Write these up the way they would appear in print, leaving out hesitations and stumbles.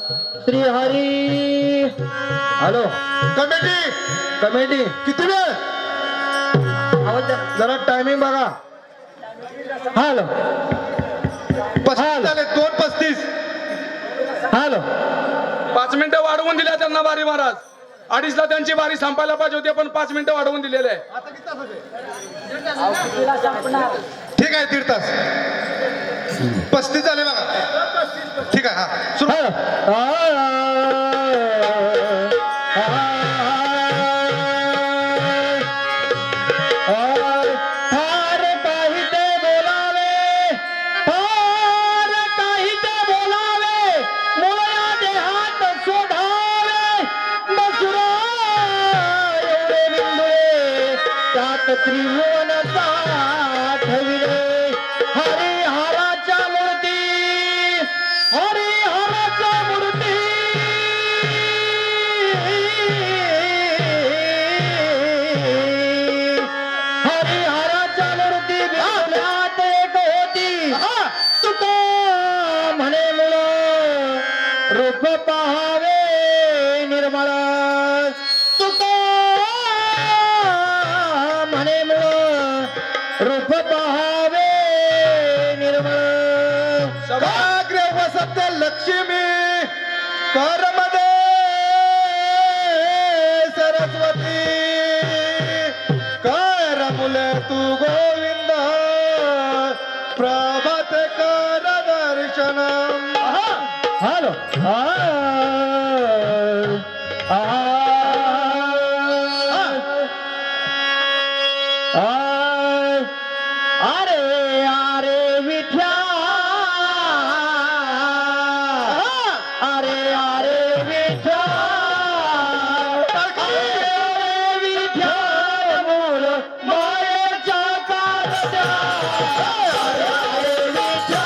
Shri Hari. Hello committee committee किती वेळ आवाज द्या. जरा टायमिंग बघा. हॅलो 35 झाले 2:35. हॅलो 5 मिनिटं वाढवून दिल्या त्यांना बारी महाराज. 2:30ला त्यांची बारी संपायला पाहिजे होती पण 5 मिनिटं वाढवून दिलेले आहे. ठीक आहे 1.5 तास. 35 झाले बघा. ठीक आहे हा सुरू. त्रिभुवन ठविले हरिहराच्या मूर्ती हरिहराच्या मूर्ती हरिहराच्या मूर्ती विठुल्यात एक होती तुका म्हणे मुळ रूप पाहावे निर्मळ तुका म्हणे मुळ रूप पाहावे निर्मळ सभाग्र वसत लक्ष्मी करमध्ये सरस्वती कर मुले तू गोविंद प्रभात कर दर्शनम. हॅलो अरे अरे विठ्या अरे अरे विठ्या अरे विठ्या मूल मायेच्या कारत्या अरे विठ्या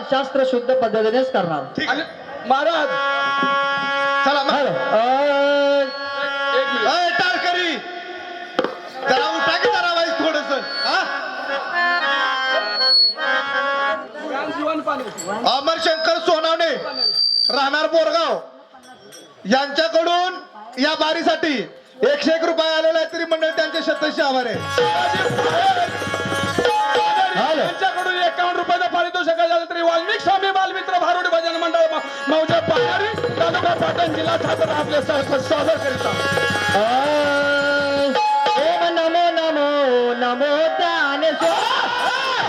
शास्त्र शुद्ध पद्धतीनेच करणार. ठीक आणि आहे महाराज चला मग. एक मिनिट अय, टाळकरी जरा उठा की जरा वाईस थोडस जीवन पाणी अमर शंकर सोनावणे राहणार बोरगाव यांच्याकडून या बारीसाठी 101 रुपये आलेला आहे तरी मंडळ त्यांचे शतशी आभार आहे. त्यांच्याकडून 51 रुपयाचं पारितोषिक झालं तरी वाल्मिक स्वामी बालमित्र भारुड भजन मंडळ मौजा पाहारी तालुका पाटण जिल्हा सातारा आपले सादर करीतात. ओम नमो नमो नमो ज्ञानेश्वर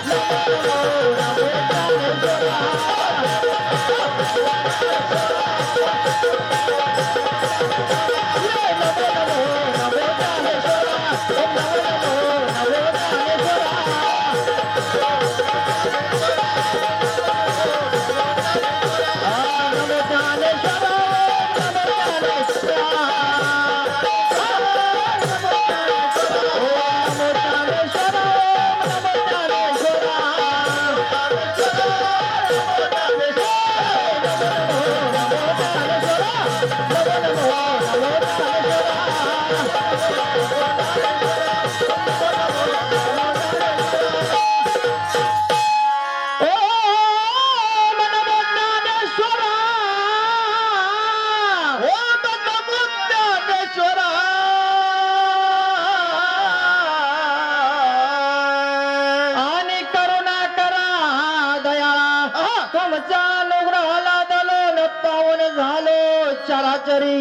नमो नमो झालो चराचरी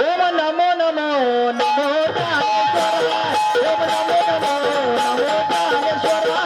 ओम नमो नमो नमो ज्ञानेश्वरा ओम नमो नमो नमो ज्ञानेश्वरा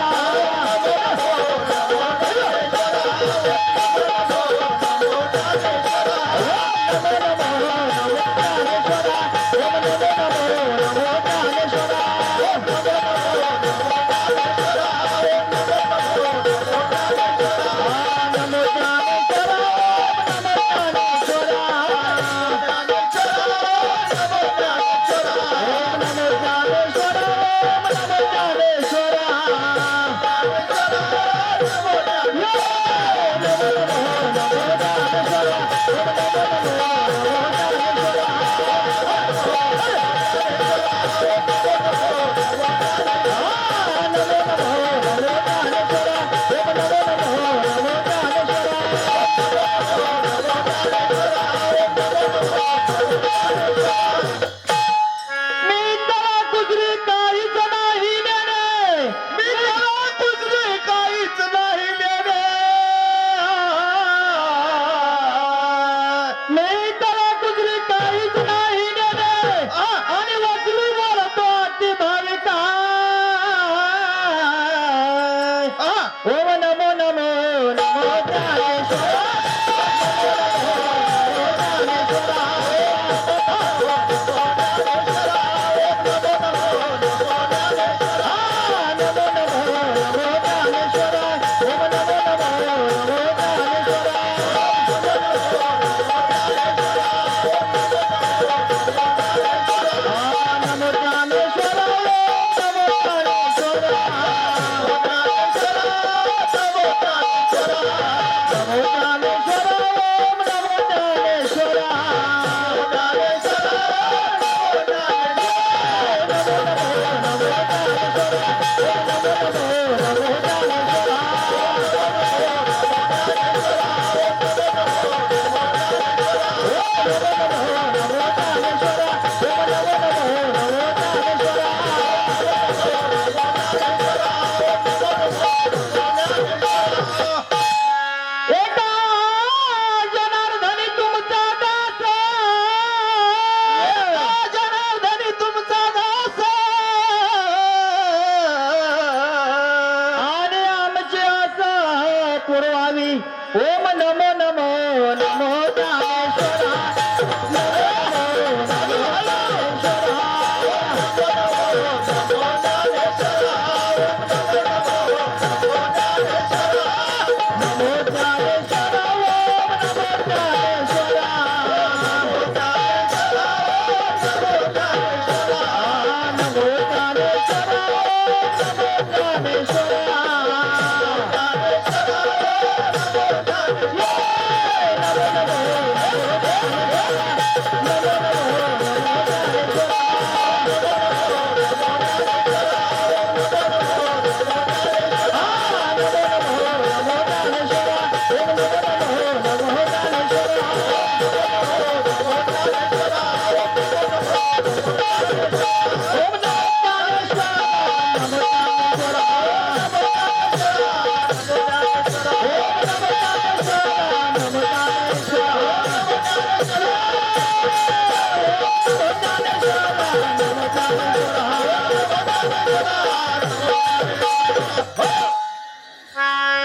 ओम नमो नमो नमो ज्ञानेश्वरा ओम नमो नमो नमो ज्ञानेश्वरा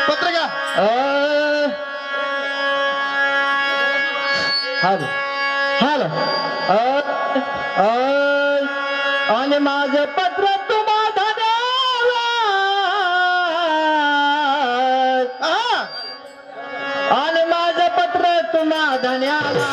पत्रिका हॅलो हॅलो आणि माझं पत्र तुम्हाला द्यावं आणि माझं पत्र तुम्हाला धन्याला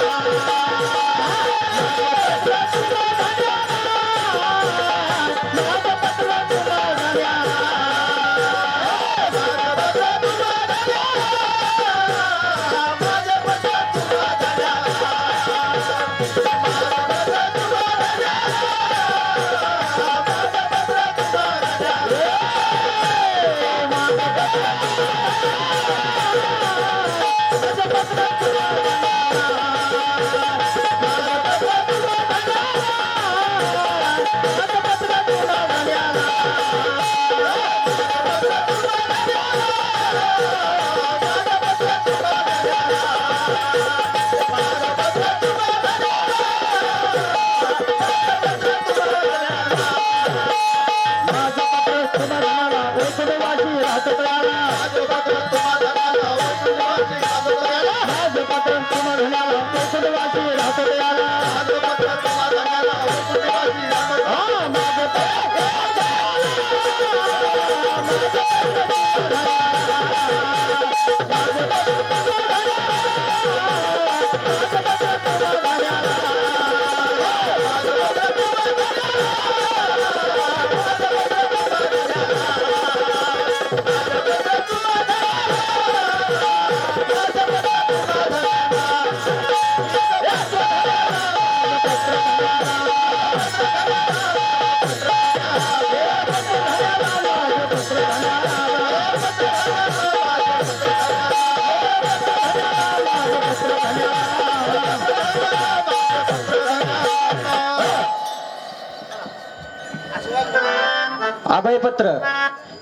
अभयपत्र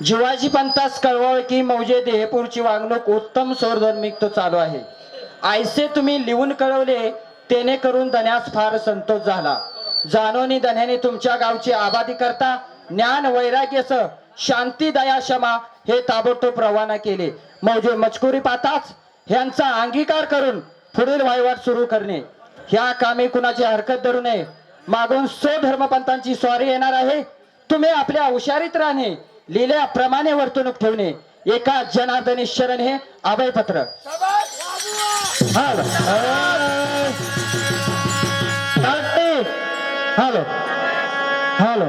जीवाजी पंतास कळवळ की मौजे देहपूरची वागणूक उत्तम स्वरधर्मिक चालू आहे. आयसे तुम्ही लिहून कळवले तेने करून धन्यास फार संतोष झाला. जानोनी धन्याने तुमच्या गावची आबादी करता ज्ञान वैराग्य शांती दया क्षमा हे ताबडतोब रवाना केले. मौजे मजकुरी पाहताच ह्यांचा अंगीकार करून पुढील वहिवाट सुरू करणे. ह्या कामी कुणाची हरकत धरू नये. मागून धर्मपंथांची स्वारी येणार आहे. तुम्ही आपल्या हुशारीत राहणे लिहिल्याप्रमाणे वर्तणूक ठेवणे. एका जनार्दनी शरण हे अभयपत्र. हॅलो हॅलो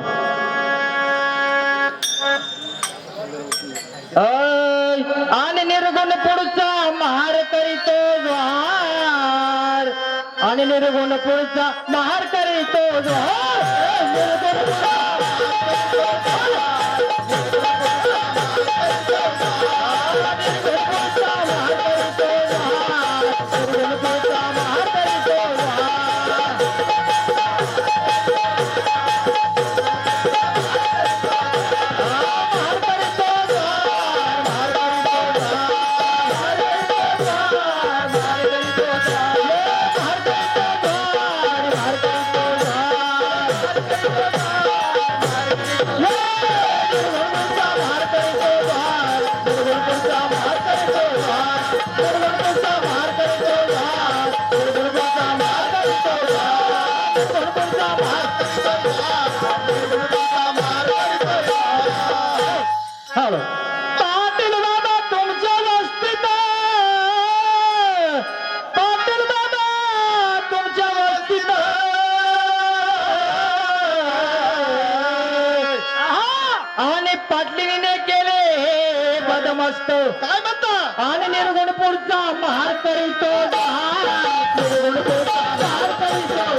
आणि निर्गुण पुढचा महार करीतो द्वार आणि निर्गुण पुढचा महार करीतो द्वार निर्गुण हॅलो पाटील बाबा तुमच्या वस्तीत पाटील बाबा तुमच्या वस्तीत आणि पाटलीने केले हे बदमस्त काय म्हणता? आणि निर्गुणपूरचा महार करीतो निर्गुणपूरचा महार करीतो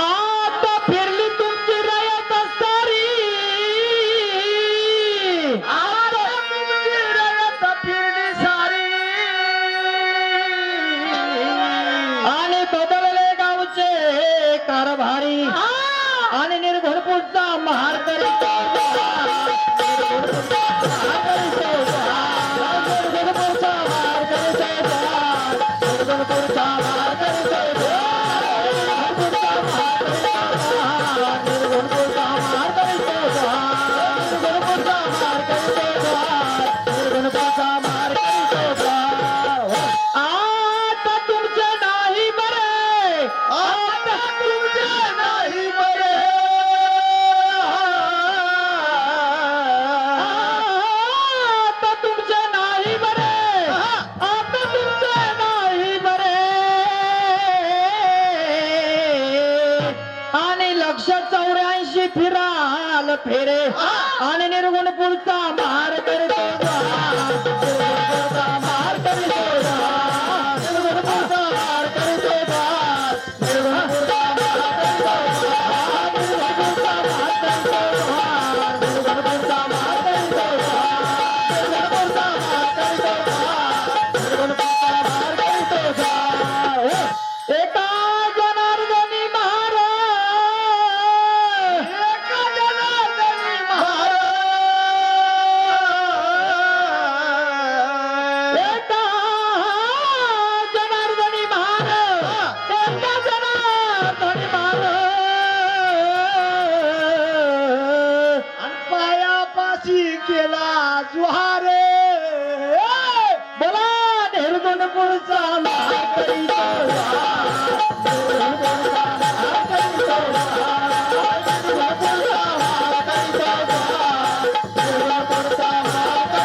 आता फिरली तुमची रयत सारी आता तुमची रयत फिरली सारी आणि बदलले गावचे कारभारी आणि निर्गुणपूरचा महार करीतो आता तुमचे नाही बरे आता तुमचे नाही बरे आता तुमचे नाही बरे आता तुमचे नाही बरे आणि 184 फिराल फेरे आणि निर्गुणपूरचा महार करतो महार करतो एका जनार्दनी महाराज एका जनार्दनी महाराज एका जनार्दनी महाराज एका जनार्दनी महाराज आणि पायापाशी केला जुहारे बोला निर्गुणपूरचा महार करीतो निर्गुणपूरचा महार करीतो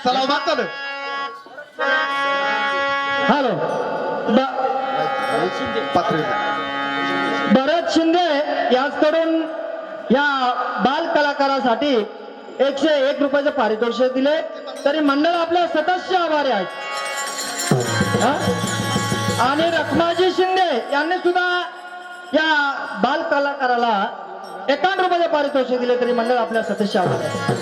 चला माग चालू हॅलो पात्र भरत शिंदे याचकडून या बाल कलाकारासाठी 101 रुपयाचे पारितोषिक दिले तरी मंडळ आपल्या सततचे आभारी आहेत हा? आणि रखमाजी शिंदे यांनी सुद्धा या बाल कलाकाराला 51 रुपयाचे पारितोषिक दिले तरी मंडळ आपल्या सततचे आभारी आहे.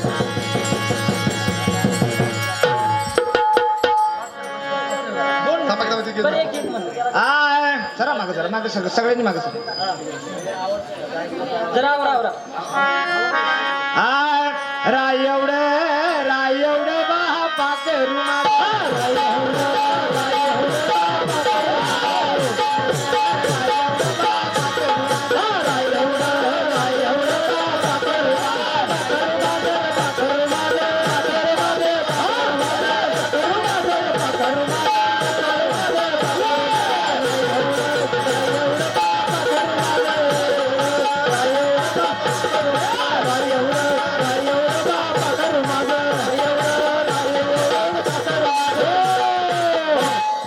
जरा मागे सगळ्यांनी मागे जरा राय एवढं बा पाकरू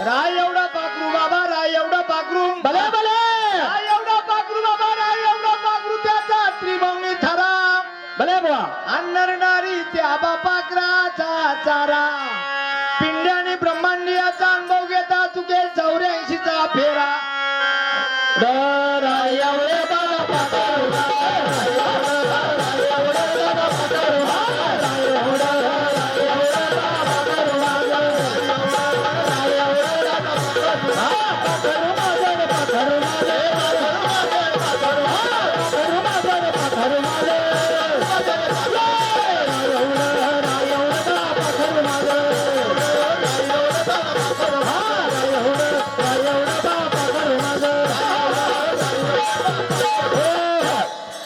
राय एवढा पाकरू बाबा राय एवढा पाकरू भले भले राय एवढा पाकरू बाबा राय एवढा पाकरू त्याचा त्रिभंगी थरा भले बुवा अन्नरणारी त्या बापाकराचा चारा पिंड्याने ब्रह्मांडियाचा अनुभव घेता चुके 84चा फेरा राय एवढे बाबा पाकरू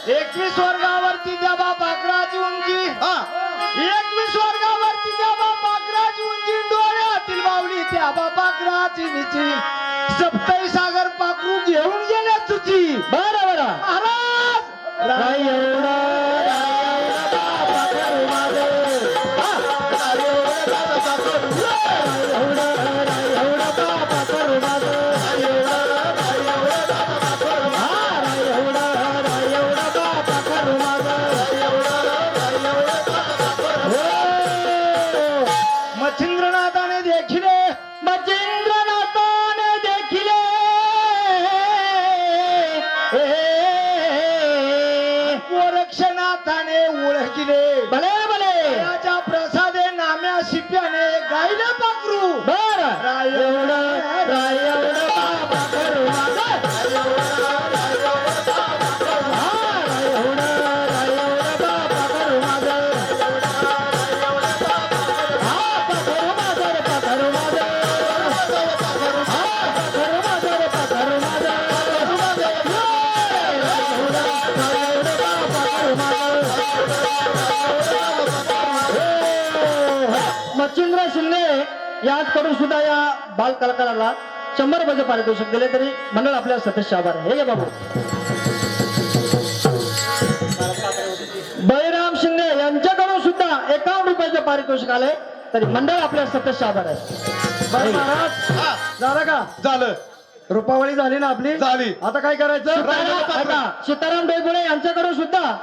एकवीस वर्गावरती द्या बाबा अकराची उंची 21 वर्गावरती द्या बाबा अकराची उंची डोळ्यातील बावली त्या बाबा अकराची निची सप्तई सागर पाखरू घेऊन गेल्या तुझी बरं महाराज राय एवढा मच्छिंद्रनाथाने देखिले गोरक्षनाथाने ओळखिले भले भले याच्या प्रसादे नाम्या शिप्याने गायला पाखरू बर राय एवढं मच्छिंद्र शिंदे याचकडून सुद्धा या बाल कलाकाराला 100 रुपयाचे पारितोषिक दिले तरी मंडळ आपल्या सदस्य आभार आहे. हे घे बाबू बळीराम शिंदे यांच्याकडून सुद्धा 51 रुपयाचे पारितोषिक आले तरी मंडळ आपल्या सदस्य आभार आहे. बरं महाराज झालं का झालं रुपावळी झाली ना आपली झाली. आता काय करायचं ऐका, सीताराम डोईबुळे यांच्याकडून सुद्धा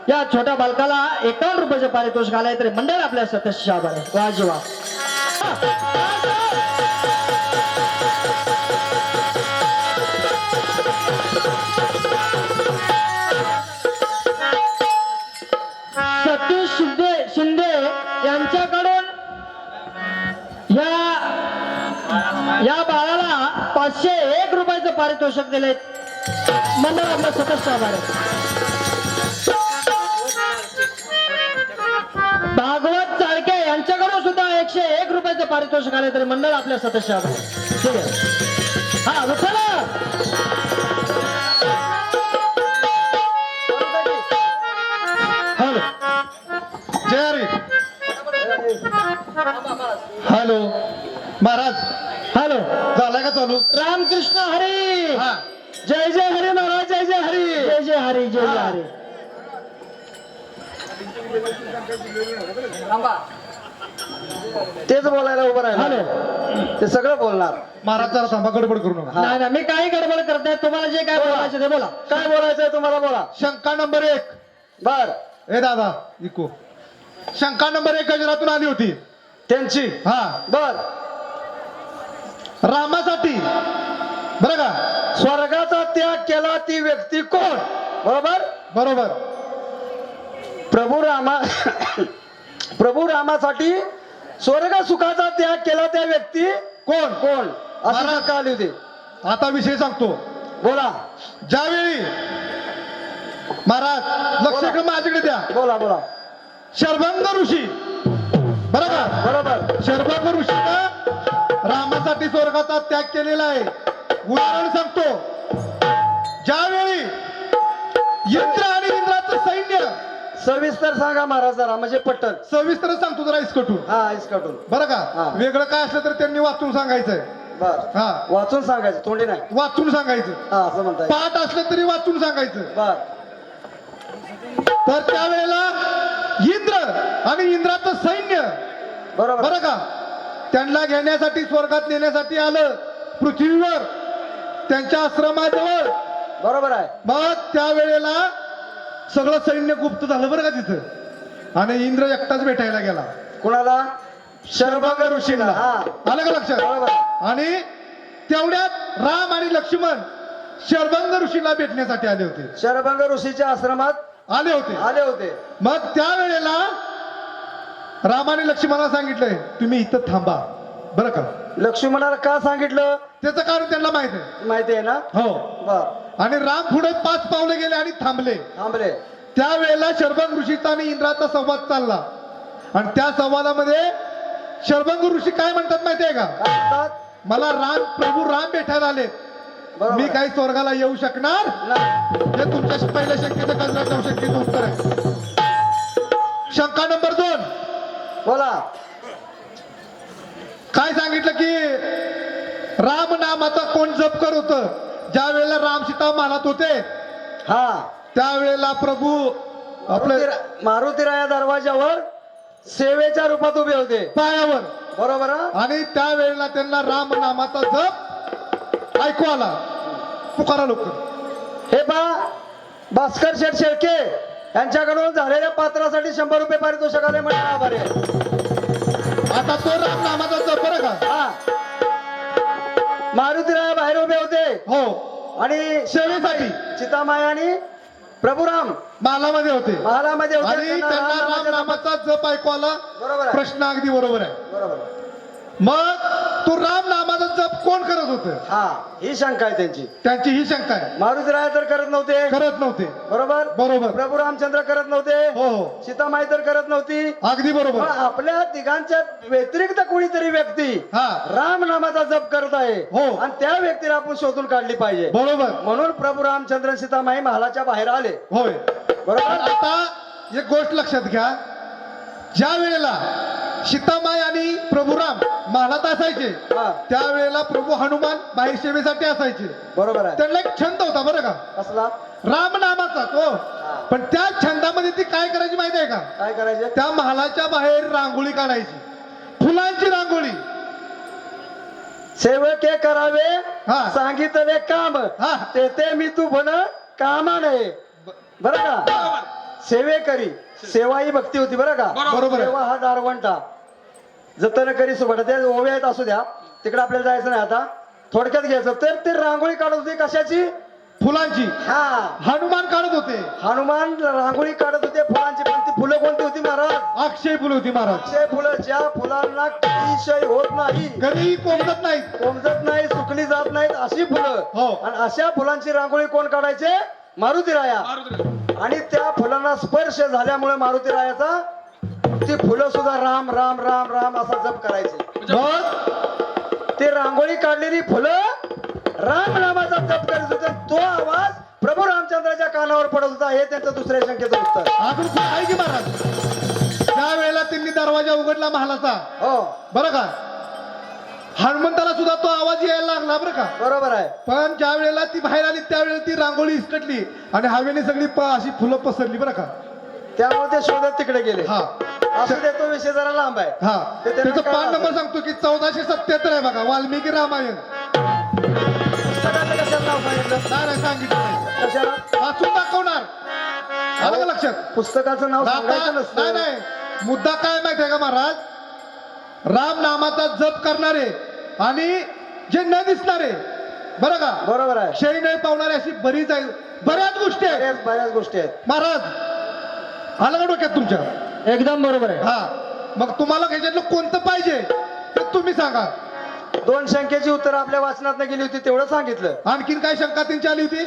या छोट्या बालकाला 51 रुपयाचे पारितोषिक आलंय तरी मंडळ आपल्या सदस्य आभार आहे. वा जीवा सतीश शिंदे यांच्याकडून या बाळाला 501 रुपयाचं पारितोषिक दिले मंडळ आपल्या सदस्य आभार आहे. भागवत चाळके यांच्याकडून सुद्धा 101 रुपयाचं पारितोषिक आले तरी मंडळ आपल्या सदस्य आभार आहे. ठीक आहे हा उचला हॅलो जय हरी हॅलो महाराज हॅलो झालाय का चालू रामकृष्ण हरी हा जय जय हरी महाराज, जय जय हरी. जय जय हरी, जय जय हरी. तेच बोलायला उभं राहिलं. हॅलो. ते सगळं बोलणार. महाराज जरा थांबा, गडबड करू नका. नाही नाही, मी काही गडबड करत नाही. तुम्हाला जे काय बोलायचं ते बोला. काय बोलायचंय तुम्हाला बोला. शंका नंबर 1. बर. ए दादा इको. शंका नंबर 1 गजरातून आली होती. त्यांची. हा, बर. रामासाठी बरं का. स्वर्गाचा त्याग केला ती व्यक्ती कोण? बरोबर. बरोबर. प्रभू रामा प्रभू रामासाठी स्वर्ग सुखाचा त्याग केला त्या व्यक्ती कोण? कोण? अशी महाराज. शंका आली होती. आता विषय सांगतो. बोला ज्यावेळी महाराज लक्ष इकडे माझ्याकडे द्या. बोला बोला. शर्भंग ऋषी बरं का. बरोबर. शर्भंग ऋषीनं रामासाठी स्वर्गाचा त्याग केलेला आहे. उदाहरण सांगतो. ज्यावेळी इंद्र आणि इंद्राचं सैन्य, सविस्तर सांगा महाराज जरा, म्हणजे पटल. सविस्तर सांगतो जरा इसकटून. हा इसकाटून. बरं हा. का. वेगळं काय असलं तर त्यांनी वाचून सांगायचंय. बर. हा, वाचून सांगायचं, तोंडी नाही. वाचून सांगायचं. हा असं म्हणताय. पाठ असलं तरी वाचून सांगायचं. बर. तर त्यावेळेला इंद्र आणि इंद्राचं सैन्य बरोबर. बरं का त्यांना घेण्यासाठी स्वर्गात नेण्यासाठी आलं पृथ्वीवर त्यांच्या आश्रमाजवळ. बरोबर आहे. मग त्यावेळेला सगळं सैन्य गुप्त झालं बरं का तिथं. आणि इंद्र एकटाच भेटायला गेला कुणाला? शर्भंग ऋषीला. हा. आलं का लक्षात. बरोबर. आणि तेवढ्यात राम आणि लक्ष्मण शर्भंग ऋषीला भेटण्यासाठी आले होते. शरभंग ऋषीच्या आश्रमात आले होते. आले होते. मग त्यावेळेला रामाने लक्ष्मणाला सांगितलंय तुम्ही इथं थांबा बरं का. लक्ष्मणाला का सांगितलं? त्याचं कारण त्यांना माहित आहे. माहिती आहे ना. हो. बर. आणि राम पुढे 5 पावले गेले आणि थांबले. थांबले. त्यावेळेला शर्भंग ऋषीचा आणि इंद्राचा संवाद चालला. आणि त्या संवादामध्ये शर्भंग ऋषी काय म्हणतात माहितीये का. काय म्हणतात? मला प्रभू राम भेटायला आले. बरोबर. मी काही स्वर्गाला येऊ शकणार नाही. हे तुमच्या पहिल्या शंकेचं गजराच्या शंकेचं उत्तर आहे. शंका नंबर 2. बोला. काय सांगितलं की राम नामाचा कोण जप करत होतं. ज्या वेळेला राम सीता मानत होते हा. त्यावेळेला प्रभू आपल्या मारुतीराया दरवाजावर सेवेच्या रूपात उभे होते. पायावर. बरोबर हा? आणि त्यावेळेला त्यांना राम नामाचा जप ऐकू आला. पुकारा लोक. हे पहा, भास्कर शेठ शेळके यांच्याकडून झालेल्या पात्रासाठी 100 रुपये पारितोषिक आले म्हणजे आभारी आहे. आता तो राम नामाचा जप बरं का. हा. मारुतीराया बाहेर उभे होते हो. आणि सेवेसाठी सीतामाया आणि प्रभुराम मालामध्ये होते. महालामध्ये होते. आणि त्यांना त्यांना राम रामनामाच्या नामाचा जप ऐकू आला. बरोबर आहे. प्रश्न अगदी बरोबर आहे. बरोबर. मग तो राम नामाचा जप कोण करत होत. हा ही शंका आहे त्यांची. त्यांची ही शंका आहे. मारुतीराया तर करत नव्हते. करत नव्हते. बरोबर. बरोबर. प्रभू रामचंद्र करत नव्हते. हो हो सीतामाई तर करत नव्हती. अगदी बरोबर. मग आपल्या तिघांच्या व्यतिरिक्त कोणीतरी व्यक्ती हा राम नामाचा जप करत आहे. हो. आणि त्या व्यक्तीला आपण शोधून काढली पाहिजे. बरोबर. म्हणून प्रभू रामचंद्र सीतामाई महालाच्या बाहेर आले. होय. बरोबर. आता एक गोष्ट लक्षात घ्या. ज्या वेळेला सीतामाई आणि प्रभू राम महालात असायचे हा. त्यावेळेला प्रभू हनुमान बाहेर सेवेसाठी असायचे. बरोबर आहे. त्यांना एक छंद होता बरं का. असला राम नामाचा तो. पण त्या छंदामध्ये ती काय करायची माहिती आहे का. काय करायचे. त्या महालाच्या बाहेर रांगोळी काढायची. फुलांची रांगोळी. सेवके करावे हा. सांगितले काम हा. तेथे मी तू बन कामा नये. बरं का. सेवेकरी सेवा ही भक्ती होती बरं का. बरोबर आहे. सेवा हा दारवंटा जतन करी सुबट. त्या ओव्या आहेत असू द्या, तिकडे आपल्याला जायचं नाही. आता थोडक्यात घ्यायचं तर ते रांगोळी काढत होती. कशाची. फुलांची. हा. हनुमान काढत होते. हनुमान रांगोळी काढत होते फुलांची. पण ती फुलं कोणती होती महाराज. अक्षय फुलं होती महाराज. अक्षय फुलं ज्या फुलांना अतिशय होत नाही, घरी कोंबत नाहीत, कोमजत नाही, सुकली जात नाहीत अशी फुलं. हो. आणि अशा फुलांची रांगोळी कोण काढायचे. मारुतीराया. आणि त्या फुलांना स्पर्श झाल्यामुळे मारुतीरायाचा ती फुलं सुद्धा राम राम राम राम असा जप करायचे. मग ते रांगोळी काढलेली फुलं राम नामाचा जप करत होते. तो आवाज प्रभू रामचंद्राच्या कानावर पडत होता. हे त्यांचं दुसऱ्या शंकेचं उत्तर. अजून खूप आहे की महाराज. ज्या वेळेला त्यांनी दरवाजा उघडला महालाचा हो. बरं का. हनुमंताला सुद्धा तो आवाज यायला लागला बरं का. बरोबर आहे. पण ज्या वेळेला ती बाहेर आली त्यावेळेला ती रांगोळी इसकटली आणि हवेने सगळी अशी फुलं पसरली बरं का. त्यामुळे ते शोधत तिकडे गेले. हा असू दे, तो विषय जरा लांब आहे. हा ते त्यांना त्याचा कळलं पान नंबर असेल. सांगतो की 1477 आहे बघा, वाल्मिकी रामायण. पुस्तकाचं कशाला नाव सांगितलं? नाही सांगितलं नाही. कशाला? वाचून दाखवणार. आलं का लक्षात? पुस्तकाचं नाव सांगायचं नाही नसतं. नाही, मुद्दा काय माहिती आहे का महाराज, राम नामाचा जप करणारे आणि जे न दिसणारे बरं का, बरोबर आहे. शही नाही पावणारे, अशी बरीच आहे, बऱ्याच गोष्टी आहेत बऱ्याच गोष्टी आहेत. महाराज. आलं का डोक्यात तुमच्या? एकदम बरोबर आहे. हा, मग तुम्हाला ह्याच्यातलं कोणतं पाहिजे ते तुम्ही सांगा. 2 शंकेची उत्तर आपल्या वाचनात गेली होती, तेवढं सांगितलं. आणखीन काय शंका त्यांची आली होती?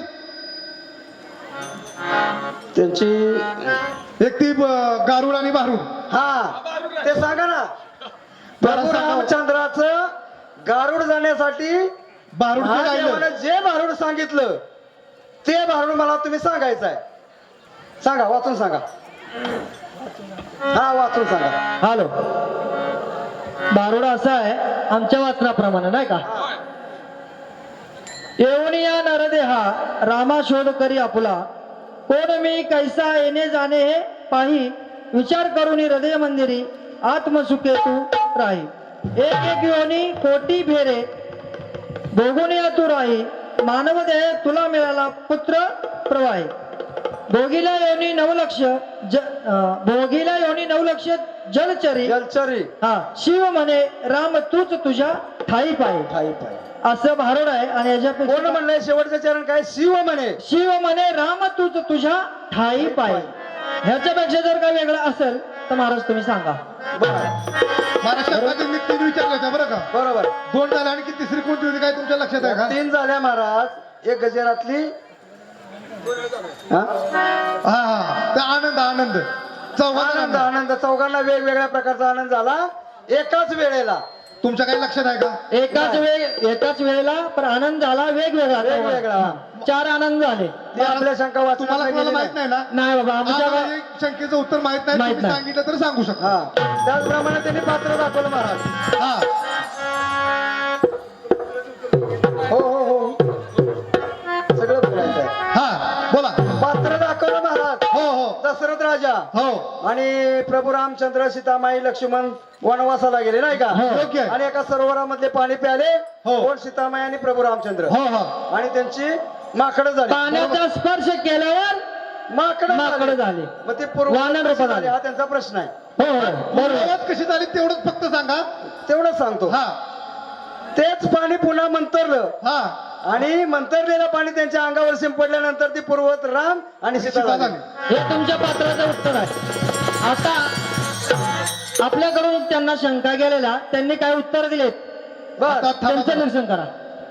त्यांची एक ती गारुड आणि भारूड. हा, ते सांगा ना. प्रभू सांगा. रामचंद्राचं गारुड जाण्यासाठी भारूड महादेवानं जे भारुड सांगितलं ते भारुड मला तुम्ही सांगायचं आहे. सांगा, वाचून सांगा. हा, वाचून सांगा. हॅलो, बारुडा असा आहे आमच्या वाचनाप्रमाणे नाही का. येऊन या नरदेहा रामा शोध करी आपुला, कोण मी कैसा येणे जाणे हे पाही, विचार करून हृदय मंदिरी आत्मसुखे तू राही. एक एक योनी कोटी भेरे भोगून या तू राही, मानव देह तुला मिळाला पुत्र प्रवाही. भोगीला योनी 9 लक्ष भोगीला योनी 9 लक्ष जलचरी. जलचरी हा, शिव म्हणे राम तूच तुझ्या ठाई पाय. ठाई पाय. असं भारुड आहे. आणि कोण याच्यापेक्षा म्हणलंय शेवटचं चरण काय? शिव म्हणे. शिव म्हणे राम तूच तुझ्या ठाई पाय. ह्याच्यापेक्षा जर का वेगळं असेल तर महाराज तुम्ही सांगा. महाराष्ट्रामध्ये मी 3 विचारले होते बरं का. बरोबर. 2 झाले, आणखी तिसरी कोणती होती काय तुमच्या लक्षात आहे का? 3 झाल्या महाराज. एक गजेरातली. हा? हा हा, तर आनंद आनंद चौघांचा आनंद. आनंद. आनंद चौघांना वेगवेगळ्या प्रकारचा आनंद झाला एकाच वेळेला. तुमच्या काही लक्षात आहे का? एकाच वेळेला पण आनंद झाला वेगवेगळा. वेगवेगळा. 4 आनंद झाले. ते आपल्या शंका तुम्हाला वाचनात कोणाला गेली माहित नाही. नाही ना? नाही बाबा, आमच्या आम्हाला एक शंकेचं उत्तर माहित नाही, माहित तुम्ही नाही. सांगितलं तर सांगू शकता. हा, त्याचप्रमाणे त्यांनी पात्र दाखवलं महाराज. हा, हो हो हो, सगळं बोलायचं आहे. हा बोला. पात्र दाखवलं महाराज. हो हो दशरथ राजा हो, आणि प्रभू रामचंद्र, सीतामाई, लक्ष्मण वनवासाला गेले नाही का. योग्य आहे. आणि एका सरोवरामधले पाणी प्याले. हो. कोण? सीतामाई आणि प्रभू रामचंद्र. हो हो, आणि त्यांची माकडं झाली. पाण्याचा स्पर्श केल्यावर माकडं माकडं झाली. मग ते पूर्व वानर रूपात झाले. आले. हा त्यांचा प्रश्न आहे. हो हो बरोबर. आवाज कशी झाली तेवढंच फक्त सांगा. तेवढं सांगतो. हा तेच पाणी पुन्हा मंतरलं हा, आणि मंतरलेलं पाणी त्यांच्या अंगावर शिंपडल्यानंतर ती पूर्वत राम आणि सीता सीता झाली. झाली. हे तुमच्या पात्राचं उत्तर आहे. आता आपल्याकडून त्यांना शंका गेलेल्या त्यांनी काय उत्तर दिलेत बर, आता थांबा त्यांचं जरा. निरसन करा.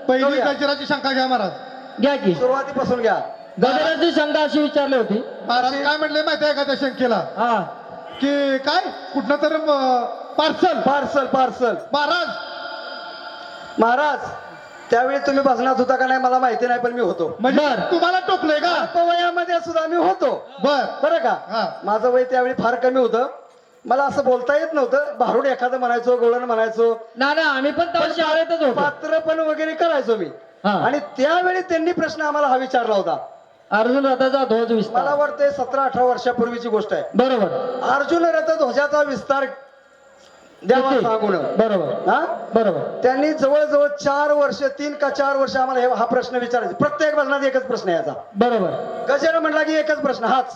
पहिली करूया. गजराची शंका घ्या महाराज. घ्या की. सुरुवातीपासून घ्या. गजराची शंका अशी विचारली होती. महाराज काय म्हटले माहिती आहे का त्या शंकेला? हा, की काय कुठलं तर parcel. Parcel parcel. Maharaj Maharaj, त्यावेळी तुम्ही बसण्यात होता का नाही मला माहिती नाही, पण मी होतो. म्हणजे बर. तुम्हाला टोकलंय का? अल्प वयामध्ये सुद्धा मी होतो. बर. बरं हा. का. माझं वय त्यावेळी फार कमी होतं. मला असं बोलता येत नव्हतं. भारूड एखादं म्हणायचो, गोळण म्हणायचो, ना ना आम्ही पण तेव्हा शाळेतच होतो. पात्र पण वगैरे करायचो मी. हा. आणि त्यावेळी त्यांनी प्रश्न आम्हाला हा विचारला होता. अर्जुन रथाचा ध्वज मला विस्तार. वाटतंय 17-18 वर्षापूर्वीची गोष्ट आहे. बरोबर अर्जुन रथ ध्वजाचा विस्तार द्यावा किती? सांगून. बरोबर हा, बरोबर. त्यांनी जवळजवळ 4 वर्ष, 3 का 4 वर्ष आम्हाला हा प्रश्न विचारायचा. प्रत्येक भाषणात एकच प्रश्न याचा. बरोबर. गजर म्हणला की एकच प्रश्न हाच.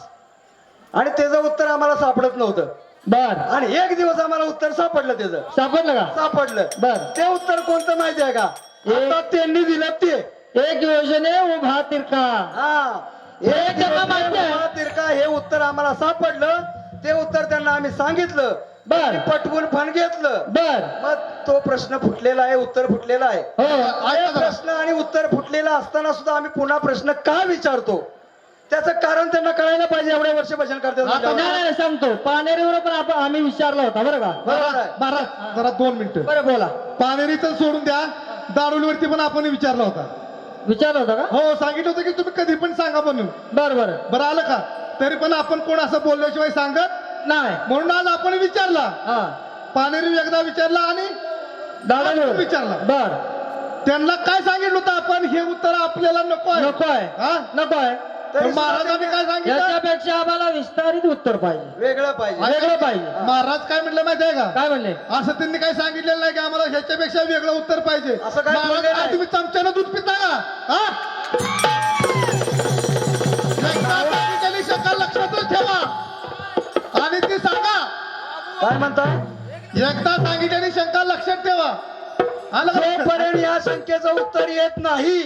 आणि त्याचं उत्तर आम्हाला सापडत नव्हतं. बर. आणि एक दिवस आम्हाला उत्तर सापडलं. त्याचं सापडलं का? सापडलं. बर. ते उत्तर कोणतं माहिती आहे का? आता त्यांनी दिलं ते. एक योजने उभा तिरका. हा, एक त्यांना माहिती आहे. उभा तिरका हे उत्तर आम्हाला सापडलं. ते उत्तर त्यांना आम्ही सांगितलं. बर. त्यांनी पटवून फण घेतलं. बर. मग तो प्रश्न फुटलेला आहे, उत्तर फुटलेलं आहे. हो. हे प्रश्न आणि उत्तर फुटलेला असताना सुद्धा आम्ही पुन्हा प्रश्न का विचारतो त्याचं कारण त्यांना कळायला पाहिजे. एवढे वर्ष भजन करतात नाही म्हटल्यावर. नाही, सांगतो. पानेरीवर पण आम्ही विचारला होता बरं का. बरोबर आहे. महाराज जरा 2 मिनिटं. बरं बोला. पानेरीचं सोडून द्या, दारुलीवरती पण आपण विचारला होता. विचारला होता का? हो, सांगितलं होतं की तुम्ही कधी पण सांगा म्हणून. बरं बरं. बरं आलं का? तरी पण आपण कोण असं बोलल्याशिवाय सांगत नाही. म्हणून आज आपण विचारला. हा. पानेरी एकदा विचारला आणि दादा आज घेऊन विचारला बर त्यांना काय सांगितलं होतं आपण हे उत्तर आपल्याला नको आहे नको आहे हा? नको आहे तर महाराजांनी काय सांगितलं याच्यापेक्षा आम्हाला विस्तारित उत्तर पाहिजे वेगळं पाहिजे वेगळं पाहिजे महाराज काय म्हणलं माहिती आहे का काय म्हणले असं त्यांनी काय सांगितलेलं नाही की आम्हाला ह्याच्यापेक्षा वेगळं उत्तर पाहिजे असं काय महाराज बोलले काय नाही. तुम्ही चमच्यानं दूध पिता का हा? एकदा सांगितलेली शंका लक्षातच ठेवा आणि ती सांगा काय म्हणताय एकदा सांगितलेली शंका लक्षात ठेवा आलं का? जोपर्यंत या शंकेचं उत्तर येत नाही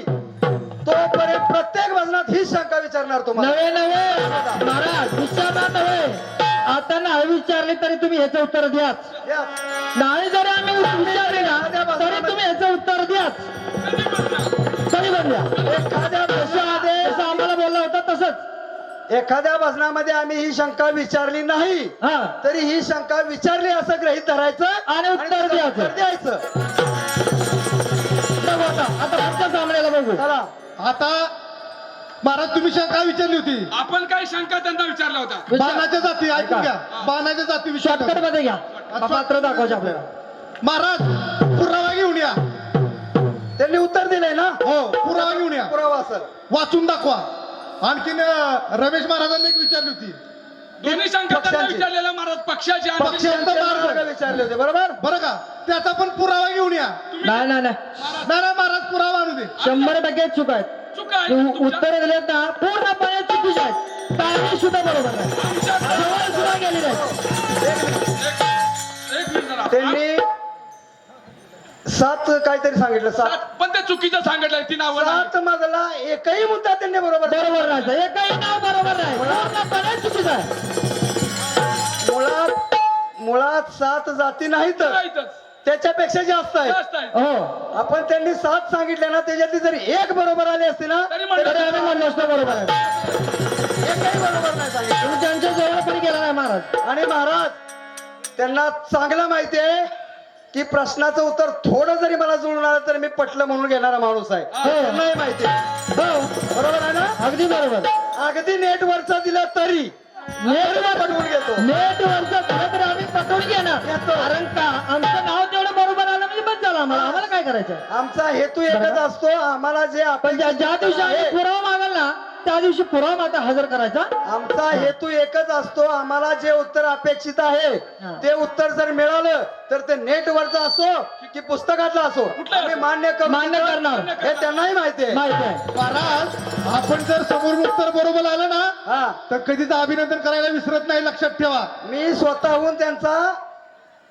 तोपर्यंत प्रत्येक वजनात ही शंका विचारणार तुम्हाला नवे नवे महाराज विचारणार नव्हे आता नाही विचारले तरी तुम्ही ह्याचं उत्तर द्याच या. नाही जरी आम्ही विचारले ना तरी तुम्ही ह्याचं उत्तर द्याच कधी पण द्या एखाद्या प्रश्नामध्ये जसं आम्हाला बोलला होता तसंच एखाद्या वजनामध्ये आम्ही ही शंका विचारली नाही हा तरी ही शंका विचारली असं गृहीत धरायचं आणि उत्तर त्याचं द्यायचं. उत्तर द्यायचं बघू आता पुढच्या सामन्याला बघू चला आता महाराज तुम्ही शंका विचारली होती आपण काही शंका त्यांना विचारला होता बाणाच्या जाती ऐकून घ्या बाणाच्या जाती विषय शॉर्टकट मध्ये घ्या पात्र दाखवायचे आपल्याला महाराज पुरावा घेऊन या त्यांनी उत्तर दिलंय ना हो पुरावा घेऊन या पुरावा असेल वाचून दाखवा आणखीन रमेश महाराजांनी एक विचारली होती दोन्ही शंका त्यांना पक्षांची. विचारलेल्या महाराज पक्षाची आणि पक्षांचा मार्ग विचारले होते बरोबर बरं का त्याचा पण पुरावा घेऊन या नाही नाही नाही नाही नाही, महाराज पुरावा आणू दे 100% चूक आहेत चुका आहे तू तुमच्या. उत्तर दिलेत ना पूर्णपणे चुकीचे आहेत तारीख सुद्धा बरोबर नाही जवळ सुद्धा गेली नाही एक मिनिट जरा. त्यांनी 7 काहीतरी सांगितलं 7 पण ते चुकीचं सांगितलंय ती नावं नाही. 7 मधला एकही मुद्दा त्यांनी बरोबर बरोबर नाही एकही नाव बरोबर नाही पूर्णपणे चुकीचं आहे मुळात 7 जाती नाहीत नाहीतच. त्याच्यापेक्षा जास्त आहेत जास्त आहे. हो आपण त्यांनी 7 सांगितले ना त्याच्यातली जरी एक बरोबर आली असती ना तरी म्हणलं तरी आम्ही म्हणलो असतो बरोबर आहे एकही बरोबर नाही सांगितलं तुम्ही त्यांच्या जवळ पण गेला नाही महाराज आणि महाराज त्यांना चांगलं माहिती आहे की प्रश्नाचं उत्तर थोडं जरी मला जुळून आलं तर मी पटलं म्हणून घेणारा माणूस आहे त्यांनाही माहिती आहे हो बरोबर आहे ना अगदी बरोबर अगदी नेटवरचं दिलं तरी नेटवर पटवून घेतो नेटवरचं खरं तर आम्ही पटवून घेणार घेतो. कारण का आमचं नाव तेवढं बरोबर आलं म्हणजे बस झालं आम्हाला काय करायचं आमचा हेतू एकच असतो आम्हाला जे पण आपण ज्या दिवशी आम्ही पुरावा मागाल ना त्या दिवशी पुरावा मात्र हजर करायचा आमचा हेतू एकच असतो आम्हाला जे उत्तर अपेक्षित आहे हा. ते उत्तर जर मिळालं तर ते नेटवरचं असो की पुस्तकातलं असो कुठलं? आम्ही मान्य मान्य करणार. हे त्यांनाही माहिती आहे माहिती आहे महाराज आपण जर समोर उत्तर बरोबर आलं ना हा तर कधीच अभिनंदन करायला विसरत नाही लक्षात ठेवा मी स्वतःहून त्यांचा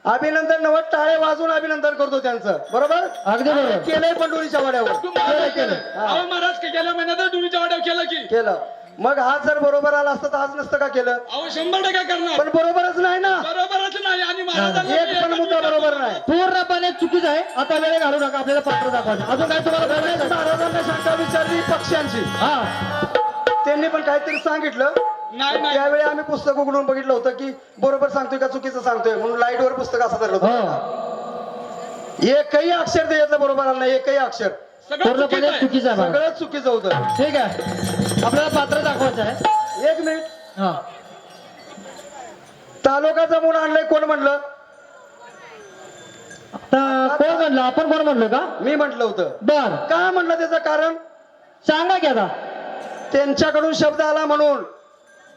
अभिनंदन 90 टाळे वाजून अभिनंदन करतो त्यांचं बरोबर अगदी बरोबर केलंय पंढुरीच्या वाड्यावर तू महाराज केलं. अहो महाराज की गेल्या महिन्यात दुरीच्या वाड्यावर केलं की केलं मग आज जर बरोबर आला असतं तर आज नसतं का केलं अहो 100% करणार पण बरोबरच नाही ना बरोबरच नाही आणि महाराजांनी एक पण मुद्दा बरोबर नाही पूर्णपणे चुकीचं आहे आता वेळ घालू नका आपल्याला पात्र दाखवायचं अजून काय तुम्हाला बोलायचं महाराजांना शंका विचारली पक्षांची हा त्यांनी पण काहीतरी सांगितलं नाही नाही त्यावेळी आम्ही पुस्तक उघडून बघितलं होतं की बरोबर सांगतोय का चुकीचं सांगतोय म्हणून लाईटवर पुस्तक असं धरलं हो होतं एकही अक्षर त्याच्यातलं बरोबर आलं नाही एकही अक्षर सगळं चुकीचं पूर्णपणे आहे. चुकीचं आहे बघा. सगळं चुकीचं होतं ठीक आहे आपल्याला पात्र दाखवायचं आहे 1 मिनिट हा तालुका जमून आणलंय कोण म्हणलं आता कोण म्हणलं आपण कोण म्हणलो का मी म्हटलं होतं बर का म्हणलं त्याचं कारण सांगा की आता त्यांच्याकडून शब्द आला म्हणून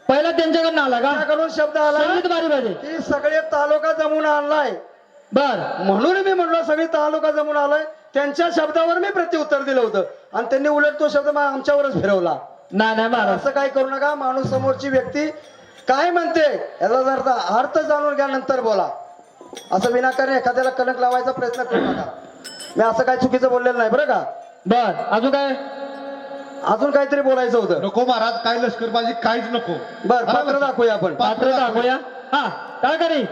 पहिला त्यांच्याकडनं आला का त्यांच्याकडून शब्द आला संगीत बारी बाजी की सगळे तालुका जमून आणलाय बर म्हणून मी म्हणलो सगळी तालुका जमून आलाय त्यांच्या शब्दावर मी प्रत्युत्तर दिलं होतं आणि त्यांनी उलट तो शब्द आमच्यावरच फिरवला नाही नाही महाराज असं काय करू नका माणूस समोरची व्यक्ती काय म्हणते याचा जर अर्थ जाणून घ्या नंतर बोला असं विनाकारण एखाद्याला कलंक लावायचा प्रयत्न करू नका मी असं काय चुकीचं बोललेलं नाही बरं का बर अजून काय अजून काहीतरी बोलायचं होतं नको महाराज काय लष्करबाजी काहीच नको बर पात्र दाखवूया आपण पात्र दाखवूया हा काय करी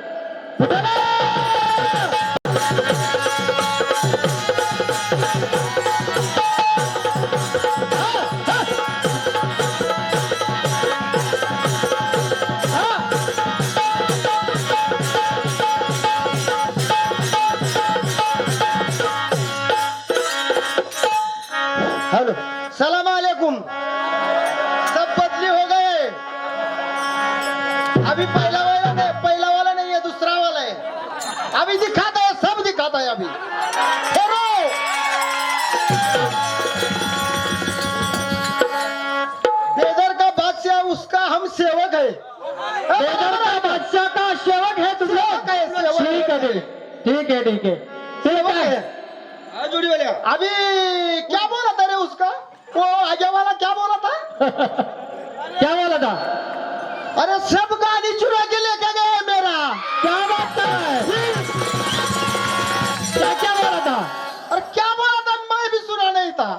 हेलो सलाम अलैकुम सब बदली हो गए अभी पहला वाला नहीं है दूसरा वाला है अभी दिखाता है सब दिखाता है अभी सेवक है बेदर का बादशाह का सेवक है तुझे सेवक है, सेवक है। ठीक है ठीक है ठीक है सेवक है हाँ जोड़ी वाले अभी क्या बोला था रे उसका वो आगे वाला क्या बोला था क्या बोला था अरे सब गाड़ी चुरा के लेके गए मेरा क्या बात कर रहा है क्या क्या बोला था अरे क्या बोला था मैं भी सुना नहीं था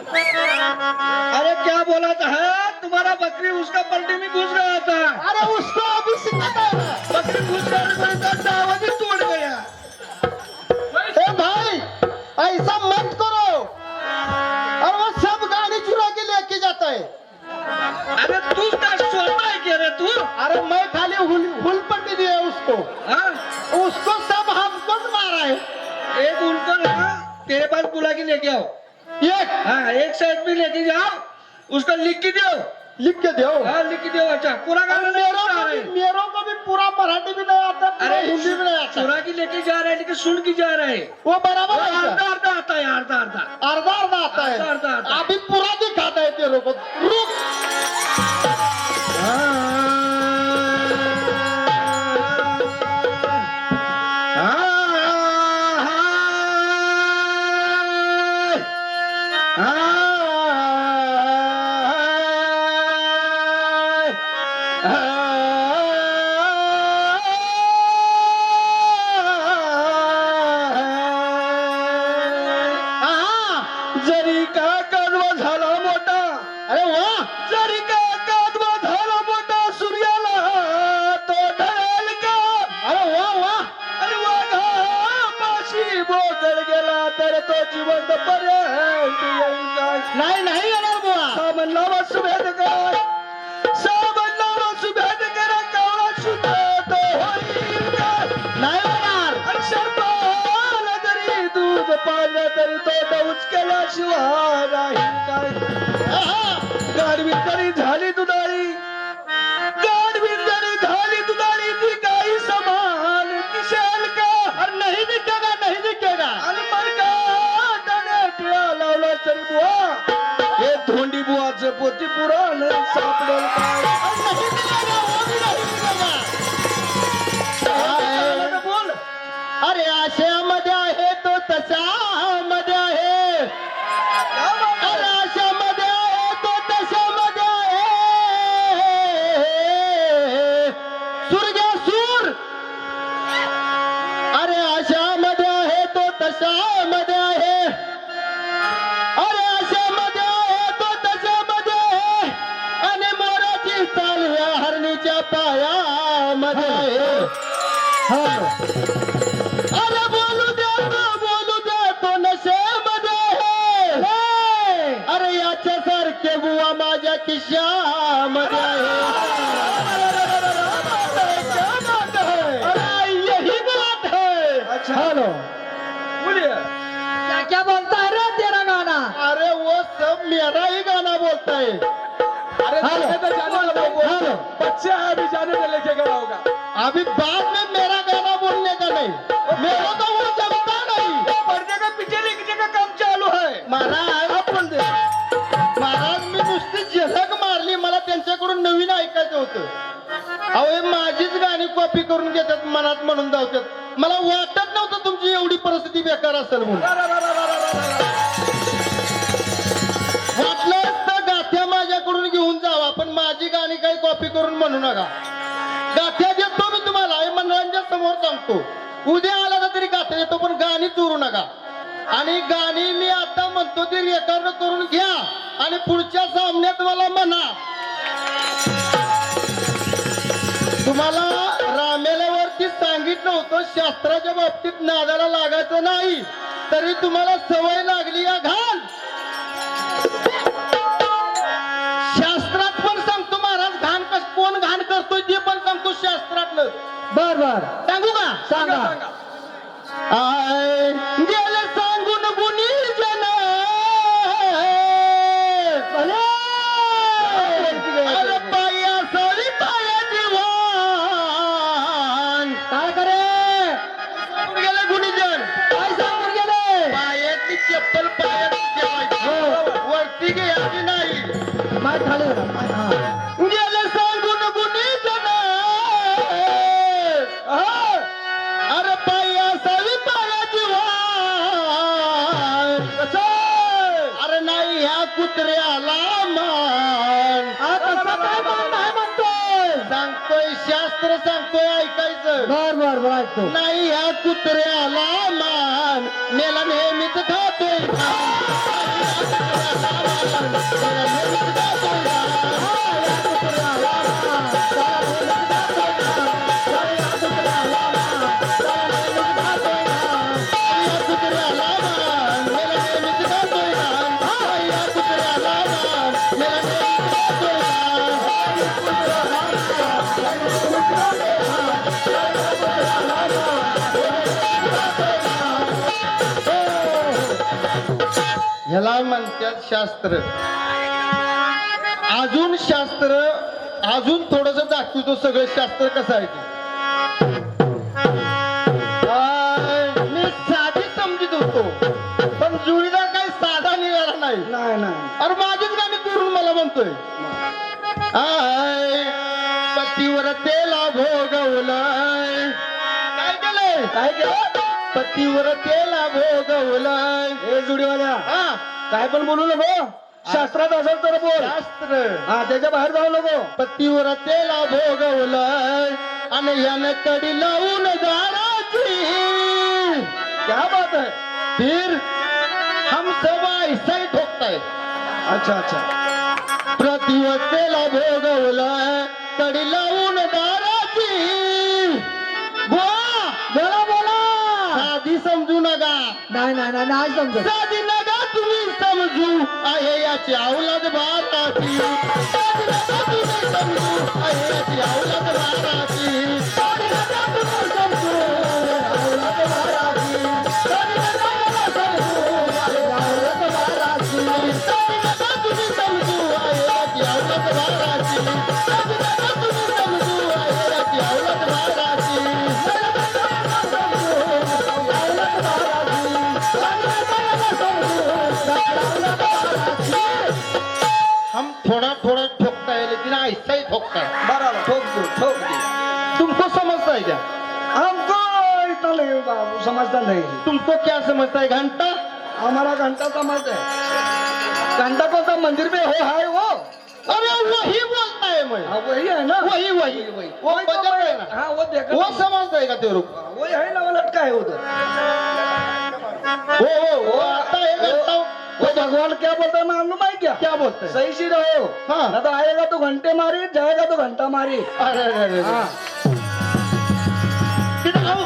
अरे क्या बोला था है तुम्हारा बकरी उसका पलटी में घुस गया था अरे उसको अभी सिखाता है ना। बकरी घुस गया तो आवाज ही टूट गया ए भाई ऐसा मत करो और वो सब गाड़ी चुरा के लेके जाता है अरे तू क्या सोता है क्या रे तू अरे मैं खाली हुल पट्टी दिया उसको हाँ उसको सब हमको मारा है एक उनको ना तेरे पास बुला के लेके आओ एक हाँ एक साइड में लेके जाओ उसको लिख के दो लिख के दो हाँ लिख के दो अच्छा पूरा गाना नहीं मेरों जा को रहा भी है मेरों को भी पूरा मराठी भी नहीं आता पूरा अरे हिंदी भी नहीं आता चुरा के लेके जा रहे हैं लेकिन सुन के जा रहे हैं वो बराबर है क्या? अर्धा अर्धा आता है अर्धा अर्धा अर्धा अर्धा आता है अर्धा आता है। अभी पूरा दिखाता है तेरे को रुक जरी का कादवा झाला मोठा अरे वाह जरी का कादवा झाला मोठा सूर्याला तो ढळेल का अरे वाह वाह आणि वाघा पाशी बोकड गेला तर तो जिवंत पर्यंत येईल काय नाही नाही येणार बुवा सामनला वसुभेद कर सामनला वसुभेद कर कावळा शुद्ध तो होईल काय नाही होणार आणि सर्पाला जरी दूध पाजलं तरी तो डौच केल्याशिवाय राहील काय गाडवी तरी झाली दुधाळी गाडवी जरी झाली दुधाळी ती काही समान दिसेल का अरे नहीं दिखेगा नहीं दिखेगा आणि मरका टिळा लावला तरी बुवा हे धोंडी बुवाचं पोती पुराण सापडेल काय अरे नहीं दिखेगा वो भी नहीं दिखेगा चाललं बोल अरे आशयामध्ये आहे तो तशामध्ये आहे अरे आशयामध्ये आहे तो तशामध्ये आहे सूर घ्या सूर अरे आशामध्ये आहे तो तशामध्ये आहे अरे आशामध्ये आहे तो तशामध्ये आहे आणि मोराची चाल या हरणीच्या पायामध्ये आहे अरे बोलू दे तो नशेमध्ये आहे अरे याच्यासारखे बुवा माझ्या खिशामध्ये आहे अरे यही बात है अच्छा हेलो बोलिए क्या बोलता है रे तेरा गाना अरे वो सब मेरा ही गाना बोलता है अरे हेलो। जाने तो जाने दो वो हेलो। बच्चे है अभी जाने दे लेके गया होगा अभी बाद में मेरा गाना बोलने का नहीं मेरा तो वो जमता नहीं पर्दे का पीछे लिखने का काम चालू है महाराज आपण दे महाराज मी नुसती झलक मारली मला त्यांच्याकडून नवीन ऐकायचं होतं अहो हे माझीच गाणी कॉपी करून घेतात मनात म्हणून धावतात मला वाटत नव्हतं तुमची एवढी परिस्थिती बेकार असेल म्हणून वाटलं तर गाथ्या माझ्याकडून घेऊन जावा पण माझी गाणी काही कॉपी करून म्हणू नका गाथ्या देतो मी तुम्हाला हे मंडळांच्या समोर सांगतो उद्या आला तरी गाथ्या देतो पण गाणी चोरू नका आणि गाणी मी आता म्हणतो ती रेकॉर्ड करून घ्या आणि पुढच्या सामन्यात मला म्हणा तुम्हाला रामेल्यावरती सांगितलं होतं शास्त्राच्या बाबतीत नादाला लागायचं नाही तरी तुम्हाला सवय लागली या घाण शास्त्रात पण सांगतो महाराज घाण कोण घाण करतोय ते पण सांगतो शास्त्रातलं बर बर सांगू का सांगा आय गेले सांगून गुणी जन अरे पाया सोळी पाया जीवन काय करे गेले गुणीजन काय सांगून गेले पायातली चप्पल पायात ठेवायची वरती घ्यायची नाही माय खाली गेले सांग सांगतोय ऐकायचं. बर बर बर ऐकतो. नाही ह्या कुत्र्याला मान मेला नेहमीच खातोय ह्याला म्हणतात शास्त्र. अजून शास्त्र अजून थोडस दाखवतो सगळं शास्त्र कसं आहे ते. मी साधी समजत होतो पण जुळीदार काही साधा निघाला नाही. नाही नाही अरे माझीच गाणी करून मला म्हणतोय. आय पतीवर तेला भोगवलंय. काय केलंय? काय केलं पतीवर तेला भोगवलंय. हे जुडीवाल्या हा काय पण बोलू नको. शास्त्रात असेल तर बोल. शास्त्र. हा त्याच्या बाहेर जाऊ नको. पतीवर तेला भोगवलंय आणि यानं कडी लावून दाराची. क्या बात है. फिर हम सब ऐसा ही ठोकताय. अच्छा अच्छा पतीवर तेला भोगवलंय कडी लावून दाराची. बोला बोला बोला. साधी समजू नका. नाही नाही नाही नाही समजत. साधी नका तुम्ही समजू आहे याची अवलाद बाराची. साधी नका तुम्ही समजू आहे याची अवलाद बाराची. साधी नका तुम्ही समजू अवलाद बाराची. साधी नका तुम्ही समजू अवलाद बाराची. साधी नका तुम्ही समजू आहे याची अवलाद बाराची. साधी नका तुम्ही समजू आहे याची अवलाद बाराची. हम थोड़ा थोड़ा ठोकता है लेकिन ऐसा ही ठोकता है. बराबर ठोक दो ठोक दो. तुमको समझता है क्या? हमको इतना नहीं बाबू समझता नहीं. तुमको क्या समझता है? घंटा. हमारा घंटा समझ है. घंटा कौन सा मंदिर में हो है वो. अरे वही बोलता है मैं. हाँ वही है ना. वही वही वो वही तो बजट है मैं- ना. हाँ वो देखा वो समझता है का तेरे को? वही है ना वो लटका है उधर. वो आता है घंटा. वो भगवान क्या बोलता है मालूम है क्या. क्या बोलते हैं? सही से रहो. हाँ. ना तो आएगा तो घंटे मारी जाएगा तो घंटा मारी. अरे अरे अरे हाँ. किधर आओ.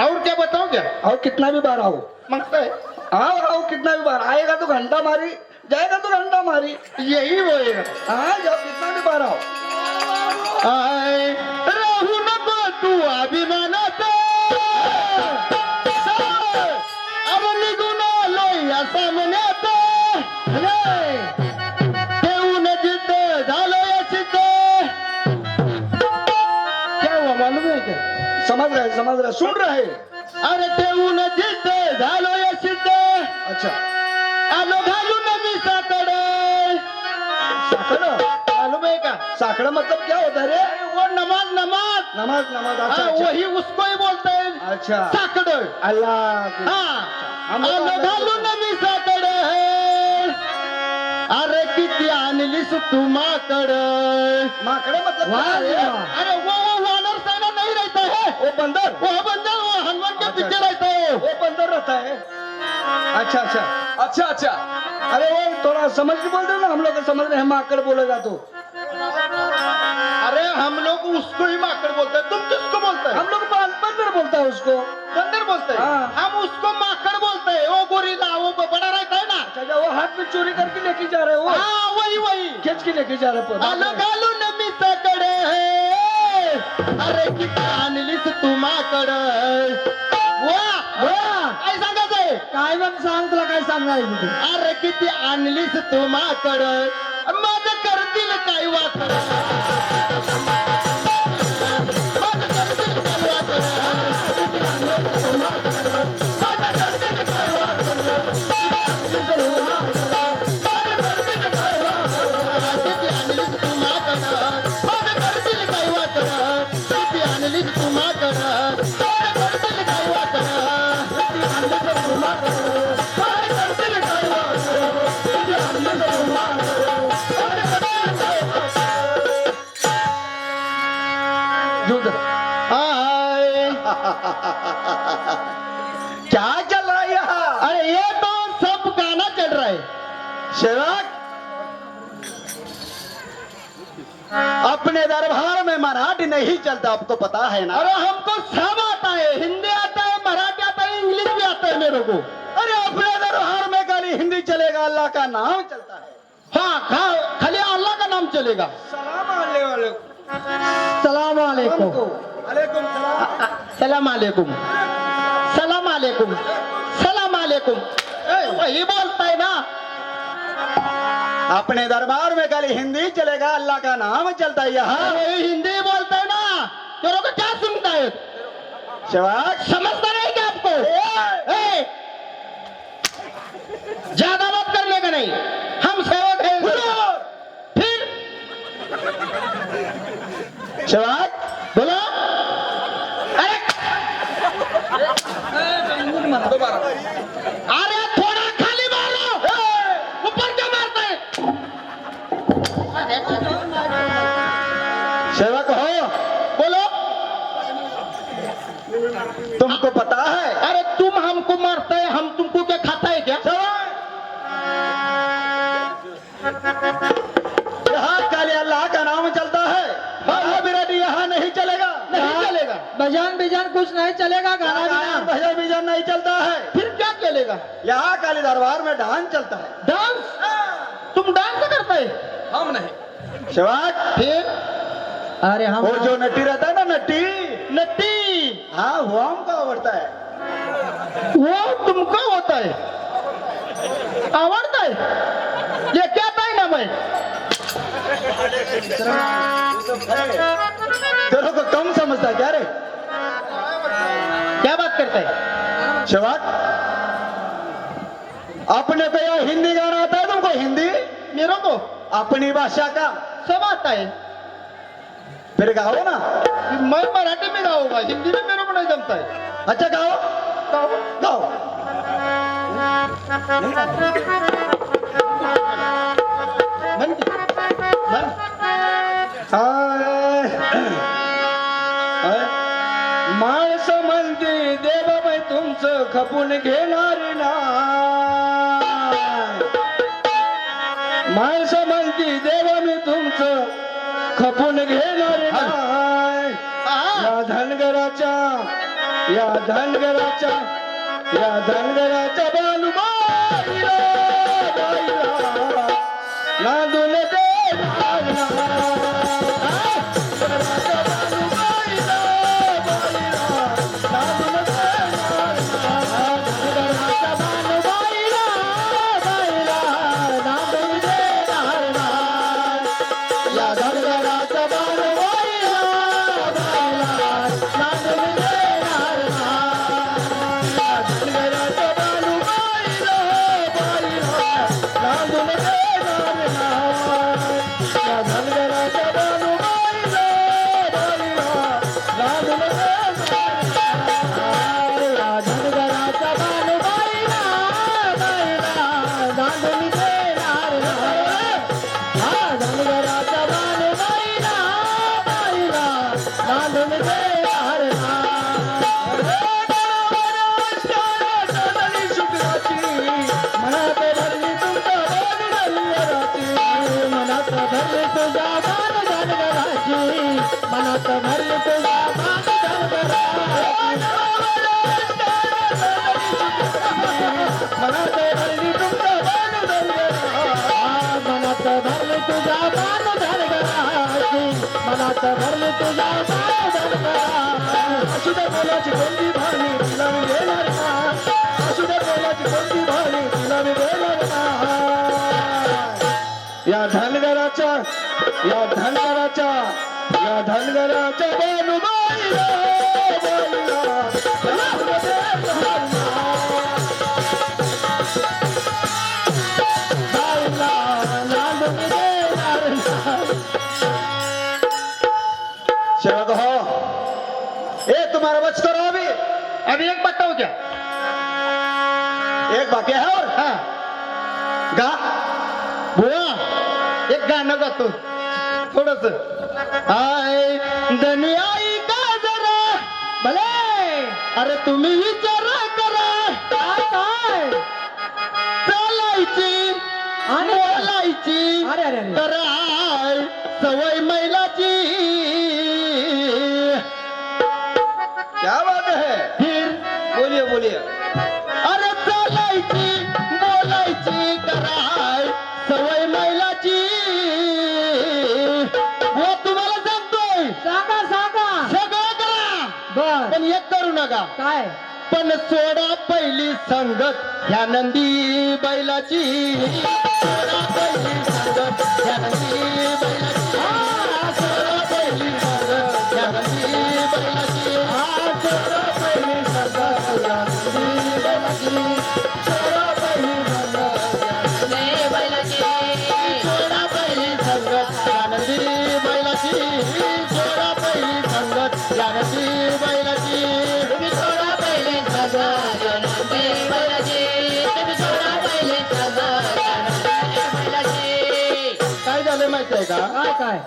और क्या बताओ क्या और कितना भी बार आओ. मांगता है? आओ आओ कितना भी बार आएगा तो घंटा मारी जाएगा तो घंटा मारी. यही बोलेगा. हाँ जाओ कितना भी बार आओ. आय राहू नको तू अभिमानात. अब निघून आलो या सामन्यात. ठेवून जिद्द झालो या सिद्ध. क्या हुआ मालूम है क्या? समझ रहे सुन रहे. अरे ठेवून जिद्द झालो या सिद्ध. अच्छा आलो घालून मी साकड. साखड़ा. मालूम है का? साखड़ा मतलब क्या होता है रे. वो नमाज नमाज. नमाज नमाज. अच्छा हाँ, अच्छा. वही उसको ही बोलते हैं अच्छा साकड. अल्लाह की- हाँ हम लोग आलो घालून मी साकड. अरे किती आणलीस तू माकड. माकड़ा मतलब क्या वाह, है? वाह. अरे वो वानर सेना नहीं रहता है. वो बंदर. वो बंदर वो हनुमान के अच्छा, पीछे अच्छा. रहता है. वो बंदर रहता है. अच्छा अच्छा अच्छा अच्छा. अरे वो थोड़ा समझ के बोल दो ना. हम लोग को समझ में है माकड़ बोलेगा तो. अरे हम लोग उसको ही माकड़ बोलते हैं. तुम किसको बोलते हैं? हम लोग बंदर बोलता है उसको. बंदर बोलते हैं. हाँ. हम उसको माकड़ बोलते हैं. वो गोरिल्ला वो बड़ा रहता है ना. अच्छा वो हाथ में चोरी करके लेके जा रहे हो. हाँ वही वही. खींच के लेके जा रहे आलो हो. घालून मी साकड. अरे किती आणलीस तू माकड. वा वा. काय सांगायचंय? काय मग सांग तुला काय सांगायचं ते. अरे किती आणलीस तू माकड. माझं करतील काय वाकड. माझं करतील काय वाकड. किती आणलीस तू माकड. माझं करतील काय वाकड. किती आणलीस तू माकड. माझं करतील काय वाकड. किती आणलीस तू माकड. माझं करतील काय वाकड. किती आणलीस तू माकड. माझं करतील काय वाकड. क्या चल रहा है यहाँ? अरे ये तो सब गाना चल रहा है। सेवक, अपने दरबार में मराठी नहीं चलता, आपको पता है ना? अरे हमको सब आता है, हिंदी आता है, मराठी आता है, इंग्लिश भी आता है मेरे को। अरे अपने दरबार में खाली हिंदी चलेगा, अल्लाह का नाम चलता है। हाँ खाली अल्लाह का नाम चलेगा। सलाम अलैकुम। सलाम अलैकुम। अलैकुम सलाम। सलाम अलैकुम। सलाम अलैकुम। सलाम अलैकुम। वही बोलता है ना। अपने दरबार में खाली हिंदी चलेगा, अल्लाह का नाम चलता है यहाँ। अरे हिंदी बोलता है ना, तेरे को क्या सुनता है? सेवक, समझता नहीं क्या आपको? ए, ज्यादा बात करने का नहीं, हम सेवक हैं। फिर सेवक, बोलो। अरे अरे थोड़ा खाली मारो, ऊपर क्या मारता है? सेवक हो, बोलो। तुमको पता है? अरे तुम हमको मारते है, हम तुमको क्या खाता है क्या? यहाँ खाली अल्लाह का नाम चलता है। बाबा बिराटी यहाँ नहीं चलेगा, नहीं चलेगा। बजान बिजान कुछ नहीं चलेगा, गाना गाना भजन बिजन नहीं चलता है। फिर क्या चलेगा? यहाँ खाली दरबार में डांस चलता है। डांस? तुम डांस करते है? हम नहीं। सेवक, फिर अरे हम वो जो नटी रहता है ना, नटी, नट्टी, हाँ वो हमको आवड़ता है। वो तुमको होता है, आवड़ता है? ये क्या है ना मैं? तेरे को कम समझता क्या रे? क्या बात करता है? सेवक, अपने को यहाँ हिंदी गाना आता है तुमको? हिंदी मेरे को अपनी भाषा का सब आता है। फिर गाओ ना। मैं मराठी में गाऊंगा, हिंदी में मेरे को नहीं जमता है। अच्छा गाओ, गाओ। गाओ। मन की, मन। हाय, हाय, माणसं म्हणते देवाबाई तुमचं खपून घेणार ना. माणसं म्हणती देवा मी तुमचं खपून घेणार नाही. या धनगराच्या बालुबाईला नांदून देणार या धनगराच्या बालुबाईला सेवक हो, ए तुम्हारा बच करो अभी। अभी एक बताओ क्या? एक बाकी है और हाँ गा। बुआ, एक गाणं गातो थोडस. आय दुनियाई का जरा भले अरे तुम्ही विचार करा काय काय चालायची आणि बोलायची अरे अरे अरे तर आय सवय मैलाची क्या बात है फिर बोलिए बोलिए अरे चालायची बोलायची कराय सवय मैलाची व तुम्हाला सांगतोय सांगा सांगा सगळं करा बर पण एक करू नका काय पण सोडा पहिली संगत ह्या नंदी बैलाची सोडा पहिली संगत ह्या नंदी बैलाची सोडा पहिली संगत ह्या नंदी बैलाची सोडा पहिली संगत ह्या नंदी बैलाची सोडा पहिली संगत सोडा पहिली संगत ह्या नंदी बैलाची सोडा पहिली संगत ह्या नंदी बैलाची तुम्ही सोडा पहिली काय झालं माहिती आहे का काय काय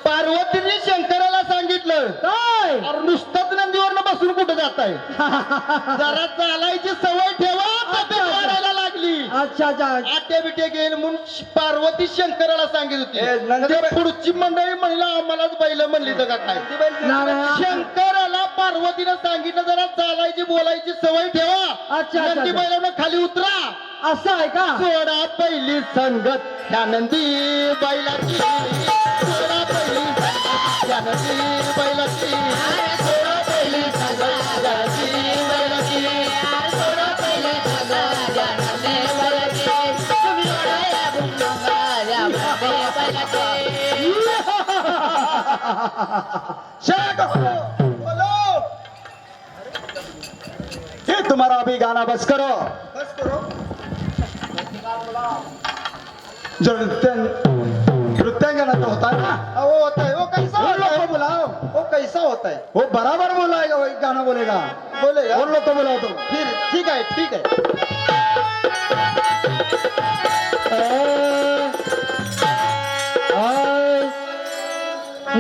पार्वतीने शंकराला सांगितलं काय अरे नुसतंच नंदीवरनं बसून कुठं जात आहे जरा चालायची सवय ठेवा तब्येत वाढायला लागली अच्छा अच्छा आट्या बिट्या गेल म्हणून पार्वती शंकराला सांगित होती ए, नंदी ते पुढची मंडळी म्हणला आम्हालाच बैल म्हणली तर का काय नाही. शंकराला पार्वतीनं सांगितलं जरा चालायची बोलायची सवय ठेवा अच्छा, नंदी अच्छा. बैलानं खाली उतरा असं आहे का सोडा पहिली संगत ह्या नंदी बैलाची सोडा पहिली संगत ह्या नंदी बैलाची सोडा पहिली संगत ह्या नंदी बैलाची सोडा पहिली संगत ह्या नंदी बैलाची तुम्ही बोलो ये तुम्हारा अभी गाना बस करो जो नृत्यांगना तो होता है ना वो होता है वो कैसा वो होता लोग है को बुलाओ वो कैसा होता है वो बराबर बोलाएगा वही गाना बोलेगा बोलेगा उन लोग को बुलाओ तुम फिर ठीक है ठीक है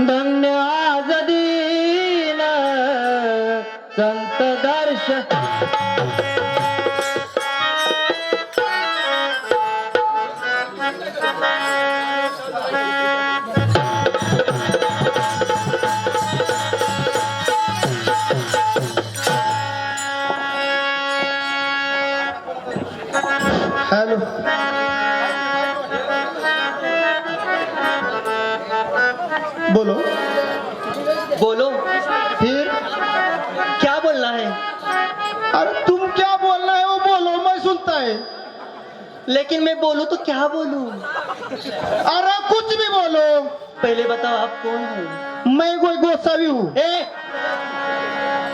धन्य आज दीन संत दर्शन हेलो बोलो बोलो फिर क्या बोलना है अरे तुम क्या बोलना है वो बोलो मैं सुनता है लेकिन मैं बोलूं तो क्या बोलूं अरे कुछ भी बोलो पहले बताओ आप कौन हो मैं कोई गोसावी हूँ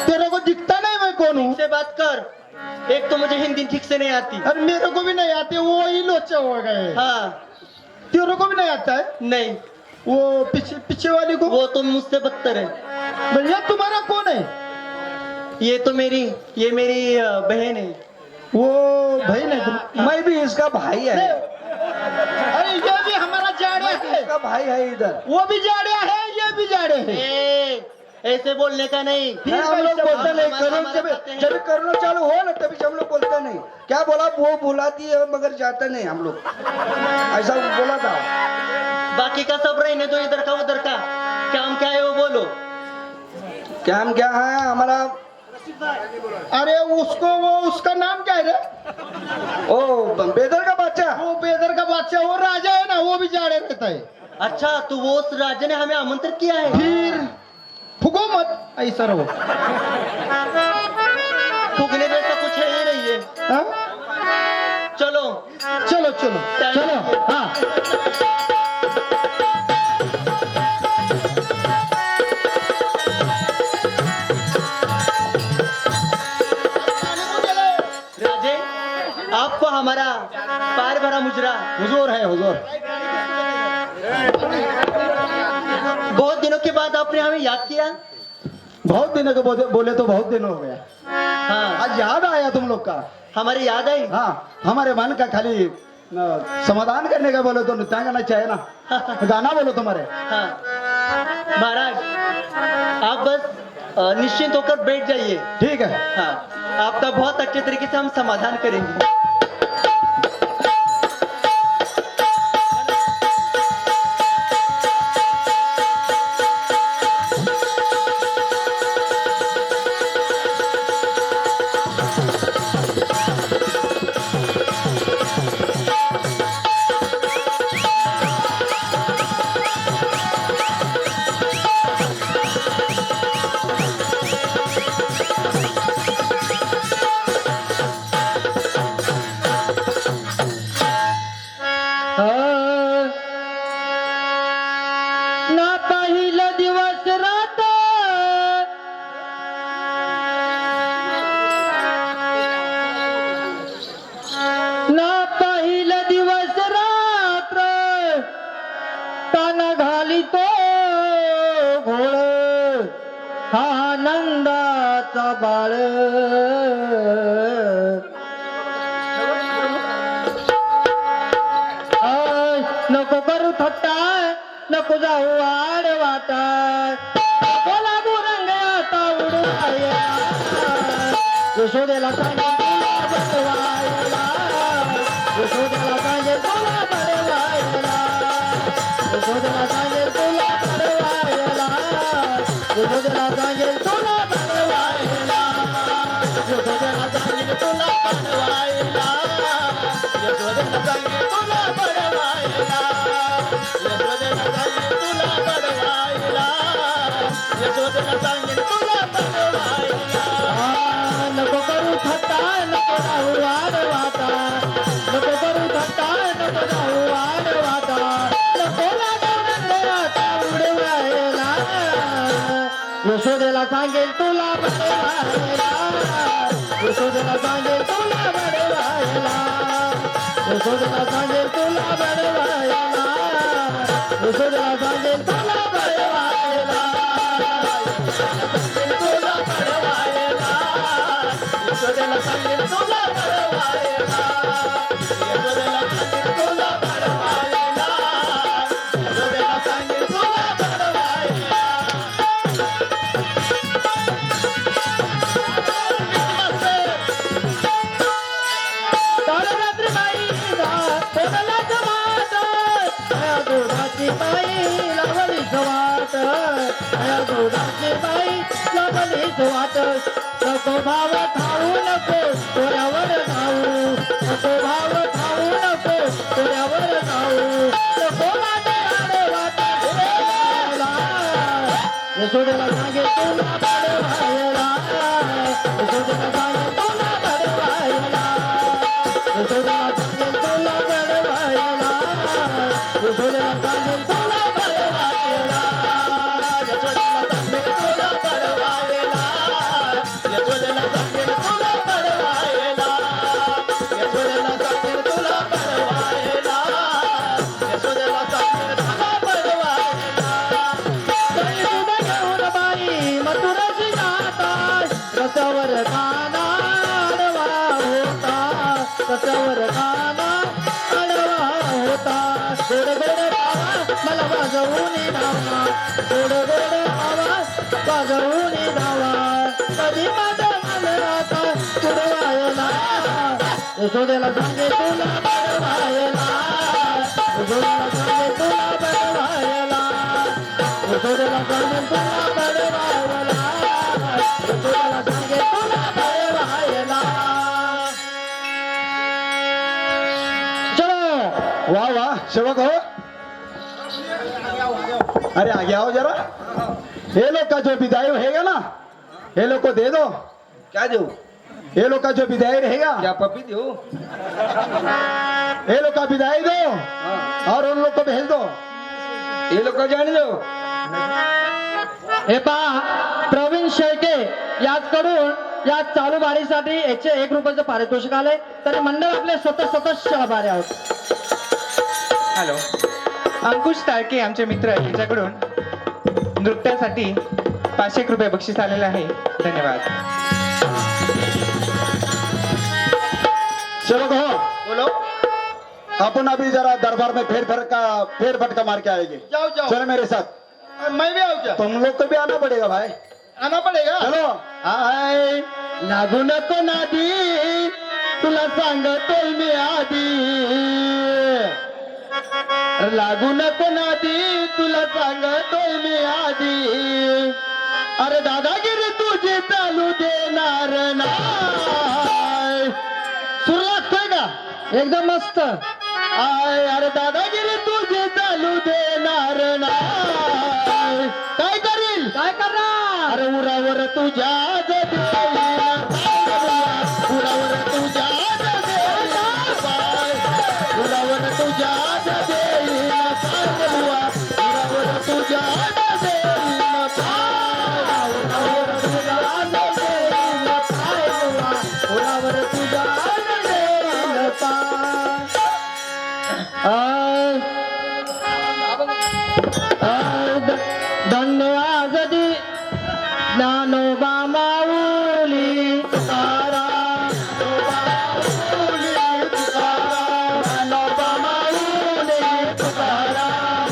तेरे को दिखता नहीं मैं कौन हूँ से बात कर एक तो मुझे हिंदी ठीक से नहीं आती अरे मेरे को भी नहीं आते वो ही लोचा हो गए हाँ तेरे को भी नहीं आता है नहीं वो पीछे पीछे वाली को वो तो मुझसे बदतर है भैया तुम्हारा कौन है ये मेरी बहन है वो भाई नहीं तुम मैं भी इसका भाई है अरे ये भी हमारा जाड़े है इसका भाई है इधर वो भी जाड़े है ये भी जाड़े है ऐसे बोलने का नहीं नहीं, हम लोग बोलते नहीं हमारा- करो हमारा जब करते हैं। जब करोना चालू हो ना तभी से हम लोग बोलते नहीं क्या बोला वो बुलाती है मगर जाता नहीं हम लोग ऐसा बोला था बाकी का सब रहने दो इधर का उधर का काम क्या है वो बोलो क्या हम क्या है हमारा अरे उसको वो उसका नाम क्या है रे ओ बेदर का बच्चा वो बेदर का बादशाह वो राजा है ना वो भी जाड़े रहता है अच्छा तो वो उस राजा ने हमें आमंत्रित किया है फिर फुको मत ऐसा रहो फूकने जैसा कुछ है ही नहीं है हाँ? चलो चलो चलो चलो हाँ राजे आपको हमारा पार भरा मुजरा हुजूर है हुजूर बहुत दिनों के बाद आपने हमें याद किया बहुत दिनों के बोले तो बहुत दिन हो गया हाँ आज याद आया तुम लोग का हमारी याद आई हाँ हमारे मन का खाली समाधान करने का बोले तो नृत्यांगना चाहिए ना गाना बोलो तुम्हारे हाँ महाराज आप बस निश्चिंत होकर बैठ जाइए। ठीक है। हाँ, आपका बहुत अच्छे तरीके से हम समाधान करेंगे। ना पहिला दिवस रात ना पहिला दिवस रात्र काना घाली तो घोळ हा आनंदाचा बाळ नको करू थट्टा नको जाऊ आड वाटा बोला बुरंग आता उडून आया यशोदेला सांगे तुला बनवायला यशोदेला सांगे तुला बनवायला यशोदेला सांगे तुला बनवायला यशोदेला सांगे तुला बनवायला यशोदेला सांगे तुला बनवायला यशोदेला सांगे तुला बनवायला यशोदेला सांगे तुला बनवायला यशोदेला सांगे तुला बनवायला नको करू थट्टा नको जाऊ वाढवाता नको करू थट्टा नको जाऊ वाढवाता नको लागून आता उडवायला यशोदेला सांगेल तुला बनवायला यशोदेला सांगेल तुला बनवायला यशोदेला सांगेल तुला बनवायला यशोदेला सांगेल तुला बनवायला तुला बनवायला यशोदेला सांगेल तुला बनवायला यशोदेला सांगेल तुला बनवायला यशोदेला सांगेल तुला बनवायला कालरात्री बाईला कोणालाच वाट या दुधाची बाई लावलीच वाट या दुधाची बाई लावलीच वाट नको भाव खाऊ नको तोऱ्यावर खाऊ नको भाव खाऊ नको तोऱ्यावर खाऊ नको वाटे वाट यशोदेला सांगे तुला बनवायला यशोदेला सांगे तुला बनवायला यशोदेला सांगेल तुला बनवायला यशोदेला सांगेल तुला बनवायला यशोदेला सांगेल तुला बनवायला यशोदेला सांगेल तुला बनवायला यशोदेला सांगेल तुला बनवायला यशोदेला सांगेल तुला बनवायला बाई तुझा घेऊन बाई मथुराची जाता रसावर खाना आडवा होता रसावर खाना आडवा होता गोड गोड आवाज मला वाजवून धावा गोड गोड आवाज वाजवून धावा कधी माझा मनराता तुडवायला यशोदेला सांगे तुला बनवायला यशोदेला सांगे तुला बनवायला यशोदेला सांगे तुला बनवायला यशोदेला सांगे तुला बनवायला चलो वाह वाह सेवक हो। अरे आगे आओ जरा। ये लोग का जो विदाई रहेगा ना ये लोग को दे दो। क्या दो? ये लोग का जो विदाई रहेगा क्या पपी दो? ये लोग का विदाई दो और उन लोग को भेज दो। ये लोग का जाने दो। हे पहा प्रवीण शेळके याचकडून या चालू बारीसाठी 101 रुपयाचं पारितोषिक आलंय तर मंडळ आपले सतत आभारी आहोत. हॅलो, अंकुश ताळके आमचे मित्र यांच्याकडून नृत्यासाठी 500 रुपये बक्षीस आलेलं आहे. धन्यवाद. सेवक हो, बोलो. अपन अभी जरा दरबार में फेर फटका मार के आएंगे. जाओ जाओ. चलो मेरे साथ. मैं भी आऊँ क्या? तुम लोग को भी आना पड़ेगा भाई. आना पडेगा चलो आय लागू नको नादी तुला सांगतोय मी आधी लागू नको नादी तुला सांगतोय मी आधी अरे दादागिरी तुझी चालू देणार नाही सुर लागतोय का एकदम मस्त. आय अरे दादागिरी तुझी चालू देणार नाही काय करील काय करणार? अरे उरावर तुझ्या उरावर तुझ्या उरावर तुझ्या उरावर तुझ्या धन्यवाद दी ज्ञानोबा माऊली तुकाराम. ज्ञानोबा माऊली तुकाराम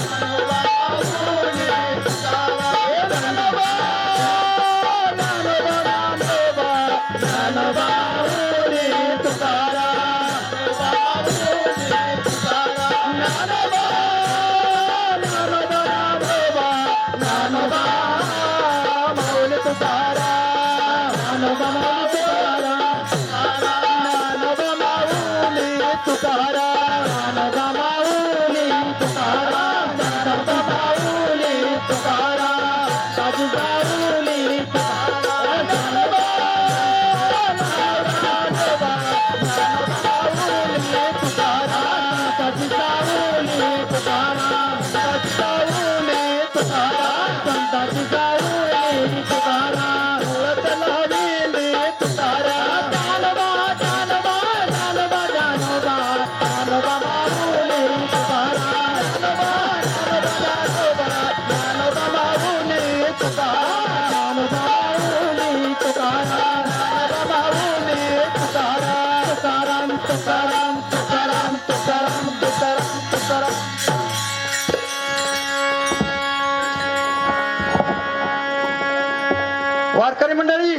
वारकरी मंडळी,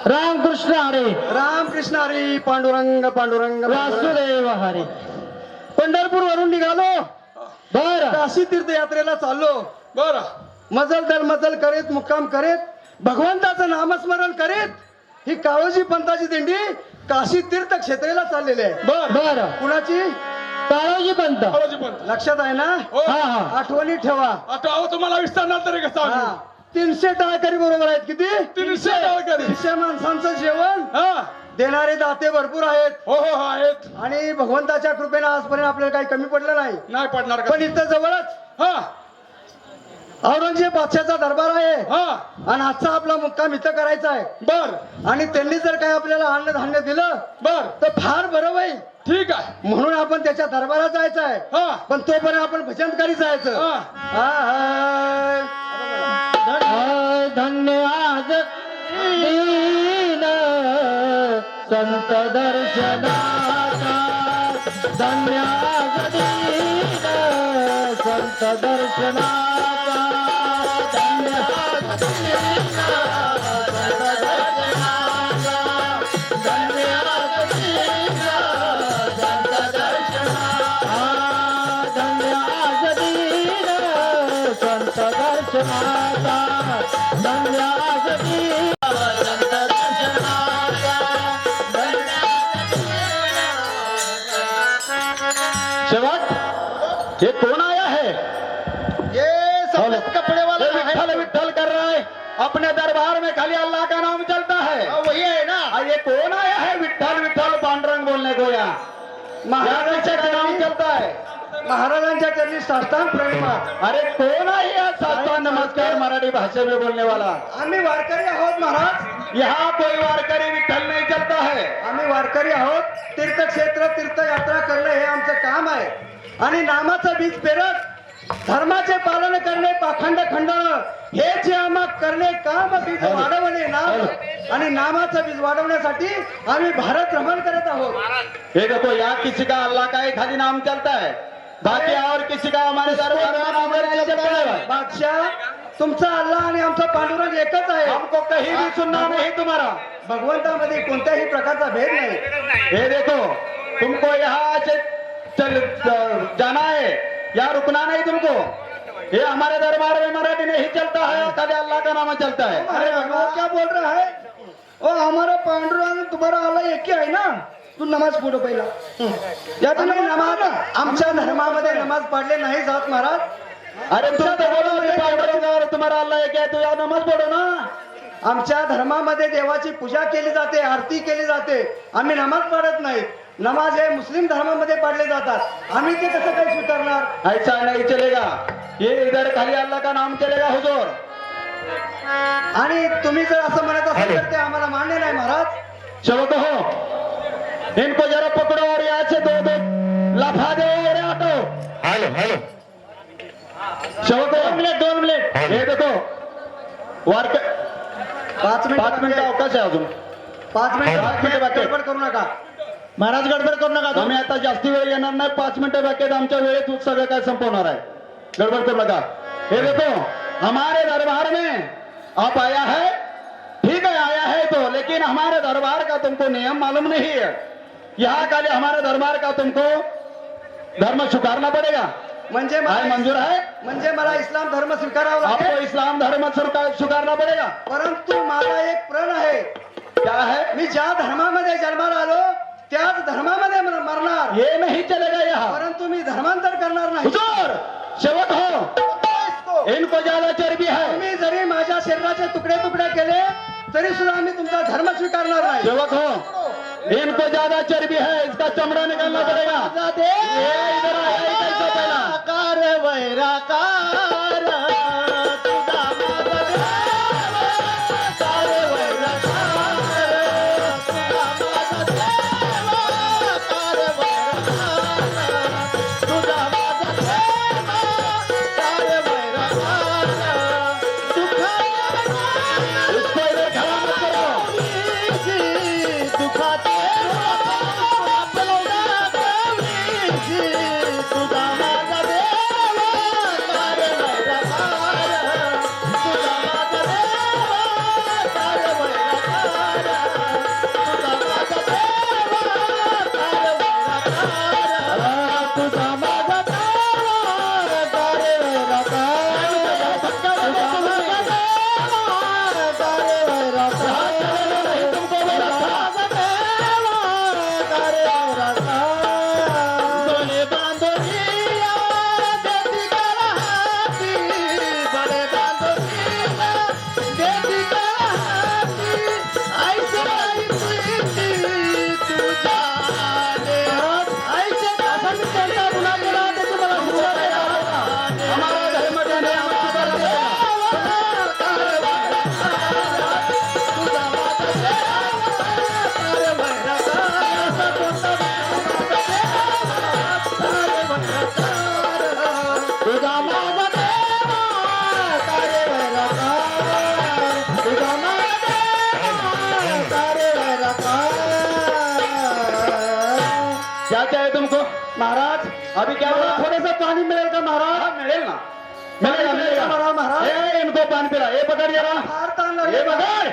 रामकृष्ण हरे, रामकृष्ण हरी, पांडुरंग पांडुरंग वासुदेव हरे. पंढरपूर वरून निघालो, बर काशी तीर्थयात्रेला चाललो. बर मजल दर मजल करीत मुक्काम करीत भगवंताचं नामस्मरण करीत ही काळोजी पंथाची दिंडी काशी तीर्थ क्षेत्रेला चाललेली आहे. बर कुणाची काळोजी पंत. लक्षात आहे ना? हा हा आठवणी ठेवा. आता तुम्हाला विस्तारणार तरी कसं हा. 300 टाळकरी बरोबर आहेत. किती? 300 टाळकरी. 300 माणसांचं जेवण हा देणारे दाते भरपूर आहेत. हो हो हो आहेत आणि भगवंताच्या कृपेने आजपर्यंत आपल्याला काही कमी पडलं नाही. नाही पडणार का पण इथं जवळच हा औरंगजेब बादशाचा दरबार आहे हा आणि आजचा आपला मुक्काम इथं करायचा आहे. बर आणि त्यांनी जर काही आपल्याला अन्नधान्य दिलं बर तर फार बरं होईल. ठीक आहे म्हणून आपण त्याच्या दरबारात जायचं आहे. हा पण तोपर्यंत आपण भजन करीत जायचं. हा. हा. धन्यवाद दीन संत दर्शनाचा. धन्यवाद दीन संत दर्शनाचा. धन्यवाद दीन संत दर्शनाचा. धन्यवाद दीन संत दर्शनाचा. धन्यवाद दीन संत दर्शनाचा. धन्यवाद दीन संत दर्शनाचा. शेवट ये कौन आया है ये सफेद कपड़े वाला ये है. विठ्ठल विठ्ठल कर रहा है अपने दरबार में खाली अल्लाह का नाम चलता है हाँ, वही है ना. और ये कौन आया है विठ्ठल विठ्ठल पांडुरंग बोलने को यहाँ महाराजांच्या का नाम चरणी चलता है महाराजांच्या चरणी साष्टांग प्रणिपात. अरे कौन है यह सातवां नमस्कार मराठी भाषा में बोलने वाला आम्ही वारकरी आहोत महाराज. यहाँ कोई वारकरी विठ्ठल नहीं चलता है आम्ही वारकरी आहोत. तीर्थक्षेत्र तीर्थयात्रा करणं हे आमचं काम आहे. आणि नामाचं बीज पेरत धर्माचे पालन करणे, पाखंड खंडन हे जे आम्हा करणे काम बीज वाढवणे नाम. आणि नामाचं बीज वाढवण्यासाठी आम्ही भारत भ्रमण करत आहोत. ये देखो यहाँ किसी का अल्लाह का ही खाली नाम चलता है बाकी और किसी का हमारे दरबार में नाम नहीं चलता है बादशाह तुमचा अल्लाह आणि आमचा पांडुरंग एकच आहे हमको कहीं भी सुनना नहीं तुम्हारा। भगवंतामध्ये कोणत्याही प्रकारचा भेद नाही ये देखो, तुमको यहाँ से चल जाना है, यहाँ रुकना नहीं तुमको। ये हमारे दरबार में मराठी नहीं चलता है, खाली अल्लाह का नाम चलता है। अरे भगवान क्या बोल रहा है ओ हमारा पांडुरंग तुम्हारा अल्लाह एक ही आहे ना तू नमाज पढ़ो पहिला या तो आम्ही नमाज नमाज आमच्या धर्मामध्ये नमाज पाडले नाही जात महाराज अरे तुम तो बोलो ये पांडुरंग और तुम्हारा अल्लाह है क्या, तो यहाँ नमाज पढ़ो ना। आमच्या धर्मामध्ये देवाची पूजा केली जाते आरती केली जाते आम्ही नमाज पाडत नाही नमाज हे मुस्लिम धर्मामध्ये पाडले जातात आम्ही ते कसं काही स्वीकारणार ऐसा नहीं चलेगा, ये इधर खाली अल्लाह का नाम चलेगा हुजूर। आणि तुम्ही जर असं म्हणत असाल तर ते आम्हाला मान्य नाही महाराज चलो हो, इनको जरा पकड़ो और यहाँ से दो दो लफा दो और हटो। हेलो हेलो, चलो 2 मिनट ये देखो, वार 5 मिनिट अवकाश आहे अजून। 5 मिनिट पाच मिनिटं बाकी आहेत. गडबड करू नका महाराज गडबड करू नका, आम्ही आता जास्ती वेळ येणार नाही, 5 मिनिटं बाकी आहेत, आमच्या वेळेत सगळं काय संपवणार आहे, गडबड करू नका। हे देखो, हमारे दरबार में आप आया है, ठीक है आया है तो, लेकिन हमारे दरबार का तुमको नियम मालूम नहीं है। यहाँ खाली हमारे दरबार का तुमको धर्म स्वीकारना पड़ेगा। म्हणजे काय मला मंजूर है? म्हणजे मला इस्लाम धर्म स्वीकारावा लागेल आपको इस्लाम धर्म स्वीकारना पड़ेगा। परंतु माझा एक प्रण आहे क्या है? मी ज्या धर्मामध्ये जन्माला आलो त्याच धर्मामध्ये मरणार ये नहीं चलेगा यहाँ। परंतु मी धर्मांतर करणार नाही हुजूर, सेवक हो, इनको ज्यादा चर्बी है। तुम्ही जरी माझ्या शरीराचे तुकडे तुकडे केले तरी सुद्धा मी तुमचा धर्म स्वीकारणार नाही सेवक हो, इनको ज्यादा चर्बी है, इसका चमड़ा निकालना पड़ेगा। ये इधर आया ही कैसा पहला। इसको इधर खड़ा मत करो। हमारा धर्म जाने हमें स्वीकारना पड़ेगा। क्या चाहिए तुमको महाराज? अभी क्या बोला? थोड़ा सा पानी मिळेल का महाराज हाँ, मिलेल ना, मिलेगा मिलेगा। महाराज ए, इनको पानी पिला, ये पकड़ जरा, फार ताण ये लागले. पकड़,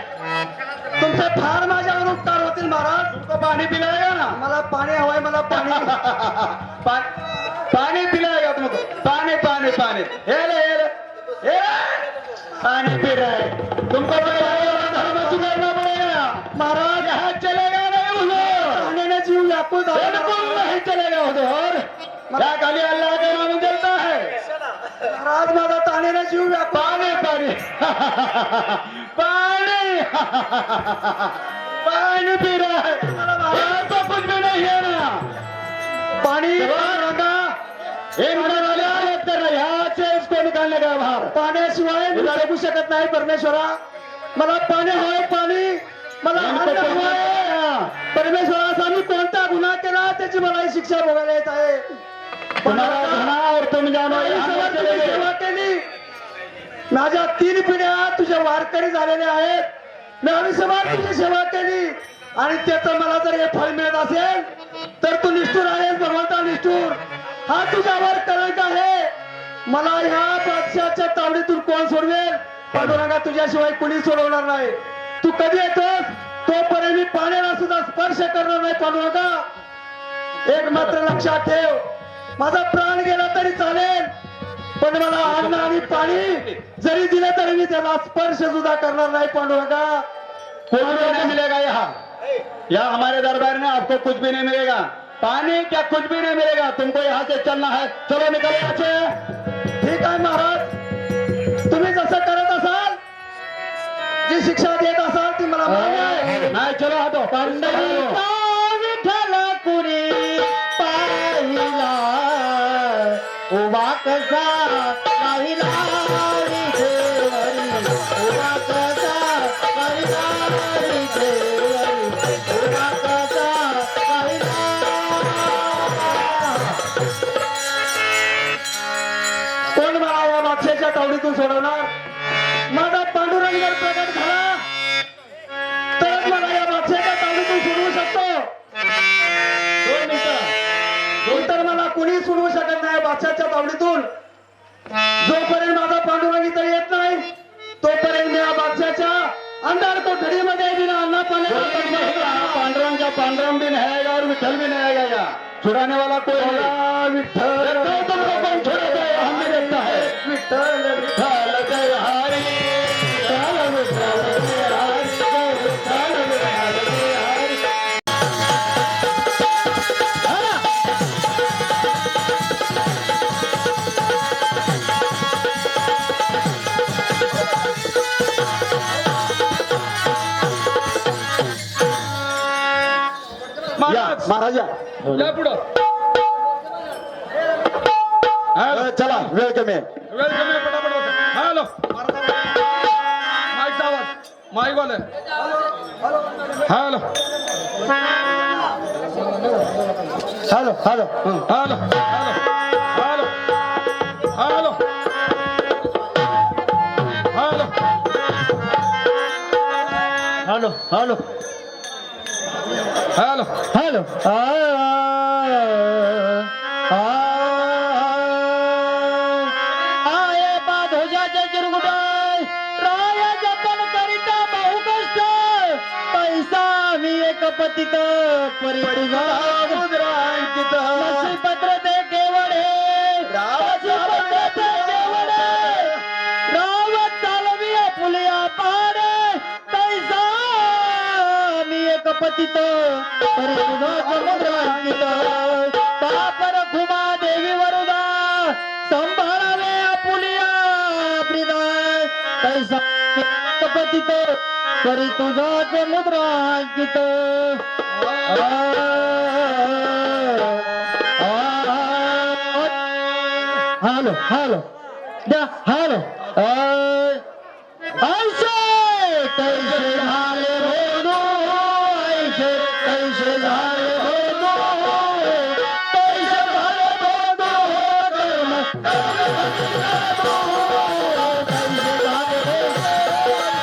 तुमचे फार माझ्यावर उपकार होतील महाराज तुमको पानी पिलाएगा ना। मला पाणी हवंय मला पाणी पानी पिलाएगा तुमको, पानी पानी पानी, ये ले, पानी पी रहा है। तुमको धर्म सुधारना पड़ेगा महाराज, यहाँ चलेगा नहीं हुजूर, पाण्याने जीव व्याकुळ झाला बिल्कुल नहीं चलेगा हुजूर, क्या खाली अल्लाह का नाम चलता है। महाराज माझा ताण्याने जीव व्याकुळ पानी पानी पानी पानी पी रहा है, यहाँ तो कुछ भी नहीं है ना। पाणी यहाँ से इसको निकालने का बाहर। पाण्याशिवाय मी जगू शकत नाही परमेश्वरा मला पाणी हवंय पाणी मला अन्न हवंय परमेश्वराचा मी कोणता गुन्हा केला त्याची मला ही शिक्षा भोगायला येत आहे तुम्हारा धना और तुम जानो, यहाँ आयुष्यभर से तुझी चले सेवा गए। केली माझ्या 3 पिढ्या तुझ्या वारकरी झालेल्या आहेत मी आयुष्यभर तुझी सेवा केली आणि त्याचं मला जर हे फळ मिळत असेल तर तू निष्ठूर आहेस भगवंता निष्ठूर हा तुझ्यावर कलंक आहे मला ह्या बादशाच्या तावडीतून कोण सोडवेल? पांडुरंगा, तुझ्याशिवाय कुणी सोडवणार नाही. तू कधी येतोस तोपर्यंत मी पाण्याला सुद्धा स्पर्श करणार नाही. पांडुरंगा, एक मात्र लक्षात ठेव, माझा प्राण गेला तरी चालेल, पण मला अन्न आणि पाणी जरी दिलं तरी मी त्याला स्पर्श सुद्धा करणार नाही. पांडुरंगा, कुछ भी नहीं मिलेगा यहाँ हमारे दरबार में आपको कुछ भी नहीं मिलेगा. पानी क्या कुछ भी नहीं मिलेगा. तुमको यहाँ से चलना है. चलो निकलो यहाँ से. ठीक आहे महाराज, तुम्ही जसं करत असाल, जी शिक्षा देत असाल ती मला मान्य आहे. नाही, चलो हटो. पंढरीचा विठ्ठल कुणी पाहिला, उभा कसा राहिला विठेवरी, उभा कसा राहिला विठेवरी, उभा कसा राहिला. कोण मला या बादशाच्या तावडीतून सोडवणार? माझा पांडुरंग जर प्रकट झाला तर मला या बादशाच्या तावडीतून सोडवू शकतो. 2 मिनिटं. तर मला कुणी सोडवू शकत नाही बादशाच्या तावडीतून. जोपर्यंत माझा पांडुरंग इथं येत नाही तोपर्यंत मी या बादशाच्या अंधार कोठडीमध्ये बिना अन्ना पांडुरंग का पांडुरंग भी नहीं आएगा और विठल भी नहीं आएगा यहाँ. छुड़ाने वाला कोई नहीं. विठ्ठल देखो तुमको कौन छुड़ाता है, हम भी देखता है. विठ्ठल विठ्ठल जय हरी. विठ्ठल विठ्ठल जय हरी. विठ्ठल विठ्ठल जय हरी. या महाराज या. या पुढं. चला, वेळ कमी आहे. वेलकम आहे, पटापट बसा. हॅलो, माईकचा आवाज, माईक वाले. Hello hello hello hello hello hello hello hello hello hello hello hello आये बाधोजाचे चिरगुटाय राय जतन करिता बहु कष्ट पैसा मी एक पतित परितुजा मुद्रांकित पत्र ते केवढे पत्र ते केवढे राव चालवी फुलिया पाडे पैसा मी एक पतित परितुजा मुद्रांकित तापर खुमा देवी वरुदा संभाळावे आपुलिया प्रिदाय पैसा पतित करी तुझा मुद्रांकित हॅलो हॅलो द्या हॅलो ऐसे कैसे झाले बोलो ऐसे कैसे झाले बोलो कैसे झाले बोलो कैसे झाले कैसे झाले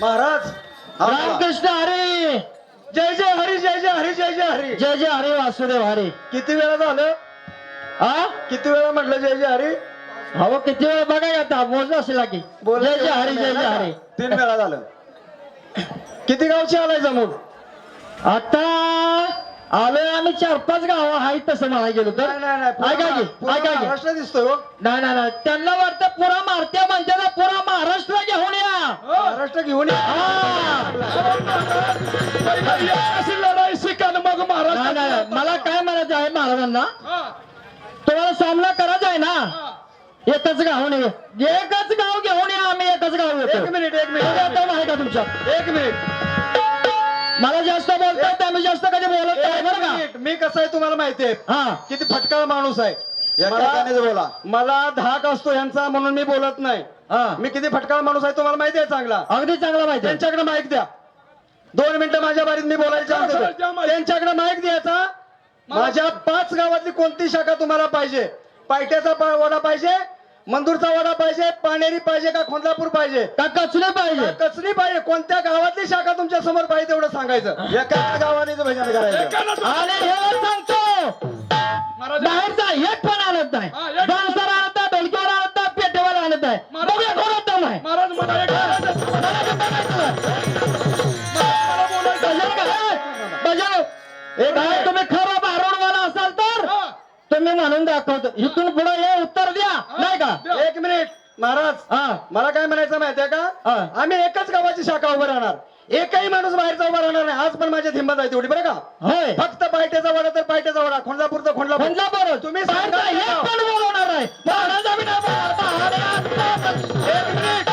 महाराज हा बोला. रामकृष्ण हरी, जय जय हरी, जय जय हरी, जय जय हरी. जय जय हरी वासुदेव हरी. किती वेळा झालं? हा किती वेळा म्हटलं जय जय हरी? हवं किती वेळ बघा आता मोज असेल की जय जय हरी, जय जय हरी. 3 वेळा झालं. किती गावची आलाय जमून? आता आलोय आम्ही 4-5 गाव आहेत तसं मला गेलो तर ऐका की ऐका की महाराष्ट्र दिसतोय हो. नाही नाही नाही त्यांना वाटतं पुरा मारत्या म्हणते ना पुरा महाराष्ट्र घेऊन या. महाराष्ट्र घेऊन या. हा. मग महाराज नाही नाही नाही. मला काय म्हणायचं आहे महाराजांना, तुम्हाला सामना करायचा आहे ना, एकच गाव नाही, एकच गाव घेऊन या. आम्ही एकच गाव येतो. 1 मिनिट 1 मिनिट आहे का तुमच्या? 1 मिनिट मला जास्त बोलतात आम्ही जास्त कधी बोलत नाही बरं का. मी कसं आहे तुम्हाला माहितीये, हा किती फटकाळ माणूस आहे. बोला. मला धाक असतो यांचा म्हणून मी बोलत नाही. हा मी किती फटकाळ माणूस आहे तुम्हाला माहिती आहे चांगला. अगदी चांगला माहिती आहे. त्यांच्याकडे माईक द्या. 2 मिनिटं माझ्या बारीत मी बोलायला चालतो. त्यांच्याकडे माईक द्यायचा. माझ्या 5 गावातली कोणती शाखा तुम्हाला पाहिजे? पायट्याचा वडा पाहिजे, मंदूरचा वडा पाहिजे, पाणेरी पाहिजे का खोंदलापूर पाहिजे का कचले पाहिजे? कचरी पाहिजे? कोणत्या गावातली शाखा तुमच्या समोर पाहिजे तेवढं सांगायचं. एका गावाने भजन करायचं. आणि हे सांगतो बाहेरचा एक पण आणत नाही. डान्सर आणत नाही, ढोलकीवर आणत नाही, पेटेवर आणत नाही. बघूया कोण होतं नाही. महाराज मला एक काय तुम्ही खरं बारोडवाला असाल तर तुम्ही म्हणून दाखवतो. इथून पुढे हे उत्तर द्या नाही का. 1 मिनिट महाराज, हा मला काय म्हणायचं माहितीये का, हा. आम्ही एकच गावाची शाखा उभं राहणार. एकही माणूस बाहेरचा उभा राहणार नाही. आज पण माझ्या हिंमत आहे तेवढी बरं का. होय फक्त पायट्याचा वडा तर पायट्याचा वडा, खोंडलापूरचा खोंडलापूर. म्हणला बरं तुम्ही बाहेरचा सांगा एक पण बोलवणार नाही. महाराज आम्ही नाही बोलणार. 1 मिनिट.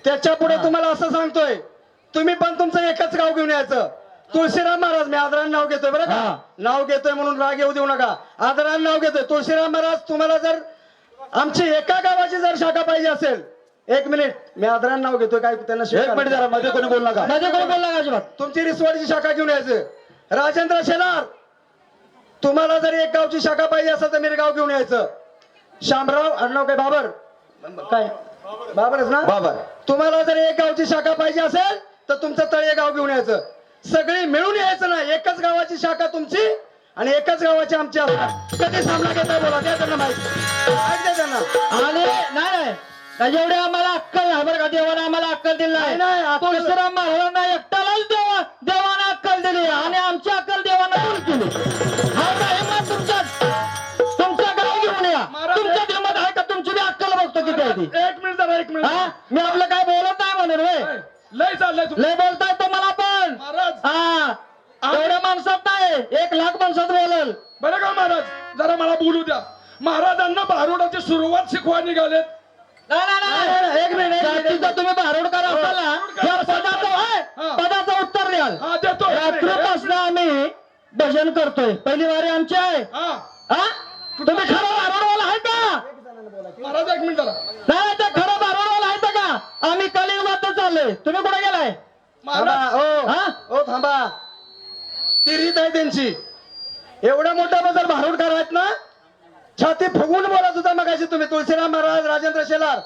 त्याच्या पुढे तुम्हाला असं सांगतोय, तुम्ही पण तुमचं एकच गाव घेऊन यायचं. तुळशीराम महाराज, मी आदराने नाव घेतोय बरं हा. का, नाव घेतोय म्हणून राग येऊ देऊ नका, आदराने नाव घेतोय. तुळशीराम महाराज, तुम्हाला जर आमची एका गावाची जर शाखा पाहिजे असेल, 1 मिनिट, मी आदराने नाव घेतोय, काय त्यांना 1 मिनिट जरा मध्ये कोणी बोल नका. माझे कोणी बोलला का अजिबात? तुमची रिसवाडीची शाखा घेऊन यायचं. राजेंद्र शेलार, तुम्हाला जर एक गावची शाखा पाहिजे असेल तर मिरगाव घेऊन यायचं. शामराव आडनाव काय बाबर, काय बाबरच ना, बाबर. तुम्हाला जर एक गावची शाखा पाहिजे असेल तर तुमचं तळेगाव घेऊन यायचं. सगळी मिळून यायचं ना, एकच गावाची शाखा तुमची आणि एकच गावाची आमची असणार. कधी सामना घेता बोला, द्या त्यांना माहिती, द्या त्यांना. आणि नाही जेवढे आम्हाला अक्कल आहे बरं का, देवाने आम्हाला अक्कल दिली नाही, नाही, नाही. अक्कल- तुळशीराम महाराजांना एकट्यालाच देवाने अक्कल दिली आणि आमची अक्कल देवाने दूर केली. हा का हिंमत तुमच्या गाव घेऊन या. तुमच्या हिंमत आहे का? तुमची बी अक्कल बघतो किती आहे ती. 1 मिनिट जरा 1 मिनिट. हा मी आपलं काय बोलत नाही म्हणून होय. लय चाललंय तू लय बोलताय तुम्हाला पण. महाराज. हा एवढ्या माणसात नाही, 1,00,000 माणसात बोलल. बरं का महाराज, जरा मला बोलू द्या. महाराजांना भारुडाची सुरुवात शिकवा निघालेत. नाही, एक मिनिट. जातीचा तुम्ही भारुडकार असाल ना, या पदाचं आहे, हा. पदाचं उत्तर द्याल. हा देतो. रात्रीपासून आम्ही भजन करतोय, पहिली वारी आमची आहे. हा हा तुम्ही खरं भारुडवाला आहे का? महाराज 1 मिनिट जरा. नाही ते खरं भारुडवाला आहे का? आम्ही कलियुगात चाललोय. तुम्ही कुठे गेलाय? महाराज थांबा, हा? ओ थांबा, ती रीत आहे त्यांची. एवढा मोठा बदल भारूडकर आहेत ना, छाती फुगून बोलत होता मगाशी तुम्ही. तुळशीराम महाराज, राजेंद्र शेलार,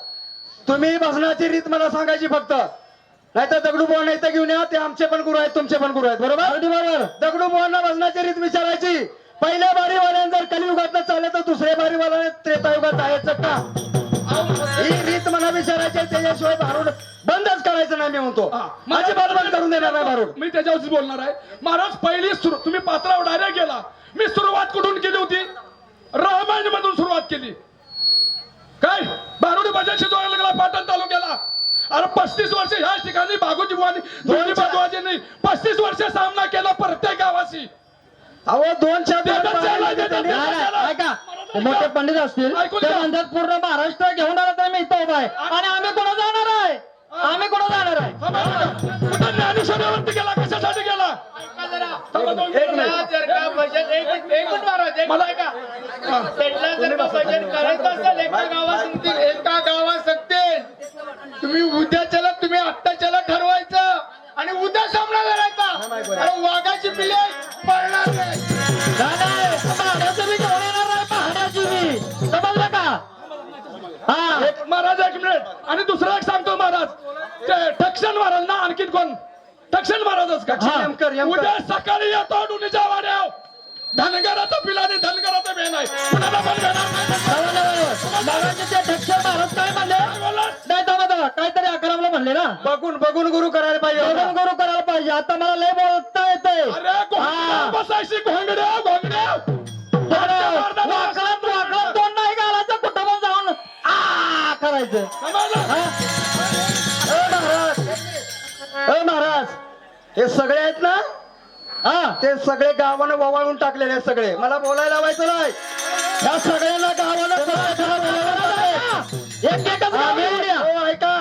तुम्ही भजनाची रीत मला सांगायची फक्त. नाहीतर दगडूबुवांना इथं घेऊन या, ते आमचे पण गुरु आहेत, तुमचे पण गुरु आहेत, बरोबर? अगदी बरोबर. दगडूबुवांना भजनाची रीत विचारायची. पहिल्या बारीवाल्याने जर कलियुगात चालले तर दुसऱ्या बारीवाल्याने त्रेतायुगात जायचं का? ही रीत मला विचारायची, त्याच्याशिवाय भारूड बंदच करायचं नाही मी म्हणतो. हा. माझी बात बंद करून देणार नाही भारूड. मी त्याच्यावरच बोलणार आहे. महाराज पहिली तुम्ही पात्रावर डायरेक्ट गेला. मी सुरुवात कुठून केली होती? रामायण मधून सुरुवात केली. काय भारुडी भजन शिजवायला लागला पाटण तालुक्याला. अरे 35 वर्ष ह्याच ठिकाणी बागोजी बुवानी दोन्ही बाजूवाजींनी 35 वर्ष सामना केला प्रत्येक गावाशी. अहो 2 शब्द देतात पाहिजे देतात, त्यांनी. देतात. नाही, नाही, ऐका ते मोठे पंडित असतील, ऐकून ते घ्या. म्हणतात पूर्ण महाराष्ट्र घेऊन आला तर मी इथं उभा आहे. आणि आम्ही कुठं जाणार आहे? आम्ही कुठं जाणार आहे? कुठं ज्ञानेश्वरीवरती गेला? कशासाठी गेला? थांबा 2 एक मिनिट. जर का भजन एक मिनिट महाराज, एक मला मिनिट का त्यांना जर का भजन करायचं असेल एका गावात सांगते तुम्ही उद्या चला, तुम्ही आत्ता चला ठरवायचं आणि उद्या सामना करायचा. अरे वाघाची पिल्ले पळणार नाही. नाही, पाहण्याचं मी घेऊन येणार नाही, पाहण्याची मी. समजलं का? हा महाराज 1 मिनिट. आणि दुसरं एक सांगतो महाराज, ते ठक्षण महाराज ना, आणखीन कोण? ठक्षण महाराजच का? हा. यमकर, यमकर. उद्या सकाळी येतो डुनीच्या वाड्याव. धनगराचा पिला आणि धनगराचा बेन आहे. कुणाला पण घेणार नाही. महाराज ते ठक्षर महाराज काय म्हणले? बोला. नाही थांबा, काहीतरी अकरामला म्हणले ना, बघून बघून गुरु करायला पाहिजे बघून होता. गुरु करायला पाहिजे. आता मला लय बोलता येतंय. अरे घोंगड्या बसायची, घोंगड्या घोंगड्या. वाकळत तोंड नाही घालायचं, कुठं पण जाऊन आ करायचं. समजलं? अ महाराज, हे सगळे आहेत ना, हा ते सगळे गावानं ववाळून टाकलेले आहेत सगळे. मला बोलायला लावायचं नाही. या सगळ्यांना गावानं एकच गाव घेऊन या. हो, ऐका,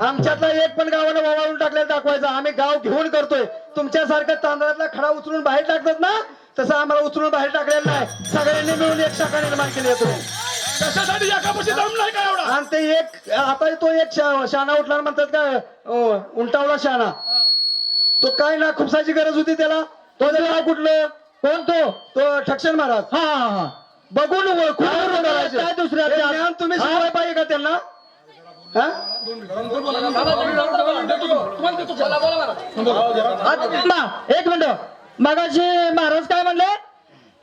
आमच्यातला एक पण गावानं ववाळून टाकलेलं दाखवायचं. आम्ही गाव घेऊन करतोय. तुमच्यासारखं तांदळातला खडा उचलून बाहेर टाकतात ना, तसं आम्हाला उचलून बाहेर टाकलेलं नाही. सगळ्यांनी मिळून एक शाखा निर्माण केली आहे तुम्ही. कशासाठी एकापाशी दम नाही का एवढा? आणि ते एक आता तो एक शाणा उठला म्हणतात का, उंटावला शाणा. तो काय ना खुपसाची गरज होती त्याला. तो नाव कुठलं? कोण तो? तो ठक्षण महाराज. हा बघून ओळखून करून करायचं. काय दुसऱ्या हे ज्ञान तुम्ही शिकवाय पाहिजे का त्यांना? हा? एक मिनिट. मगाशी महाराज काय म्हणले?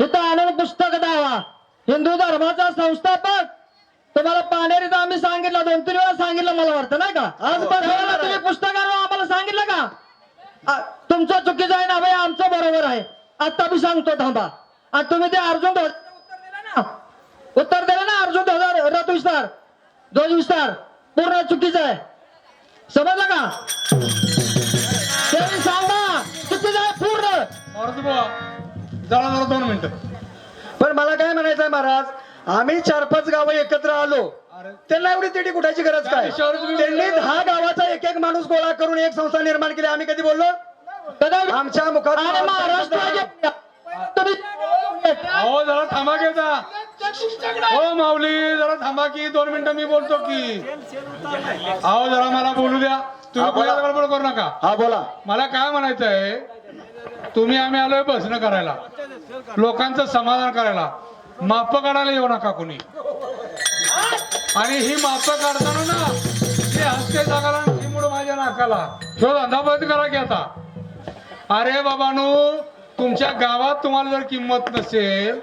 इथं आणून पुस्तक द्यावा. हिंदू धर्माचा संस्थापक तुम्हाला पाणेरीचा आम्ही सांगितलं, 2-3 वेळा सांगितलं मला वाटतं नाही का? आज बघायला तुम्ही पुस्तक आणून आम्हाला सांगितलं का? तुमचं चुकीचं आहे ना भाई, आमचं बरोबर आहे. आता मी सांगतो थांबा. आणि तुम्ही ते अर्जुन उत्तर दिलं ना, अर्जुन रथ विस्तार, ध्वज विस्तार पूर्ण चुकीचं आहे. समजलं का? ते सांगा चुकीचं आहे पूर्ण. जरा 2 मिनिटं. पण मला काय म्हणायचंय महाराज, आम्ही 4-5 गावं एकत्र आलो, त्यांना एवढी तिडी कुठाची गरज काय? त्यांनी 10 गावाचा एक माणूस गोळा करून एक संस्था निर्माण केली. आम्ही कधी बोललो? कदा आमच्या मुखात आणि महाराष्ट्र तुम्ही अहो जरा थांबा घेता हो माऊली जरा थांबा की 2 मिनिटं मी बोलतो की अहो जरा मला बोलू द्या तुम्ही बोला. कोणाला गडबड करू नका हा बोला. मला काय म्हणायचं आहे तुम्ही आम्ही आलोय भजन करायला लोकांचं समाधान करायला माप काढायला येऊ नका कोणी आणि ही माप काढताना ना ते हस्ते जागाला मुड माझ्या नाकाला तो धंदा बंद करा की आता अरे बाबांनो तुमच्या गावात तुम्हाला जर किंमत नसेल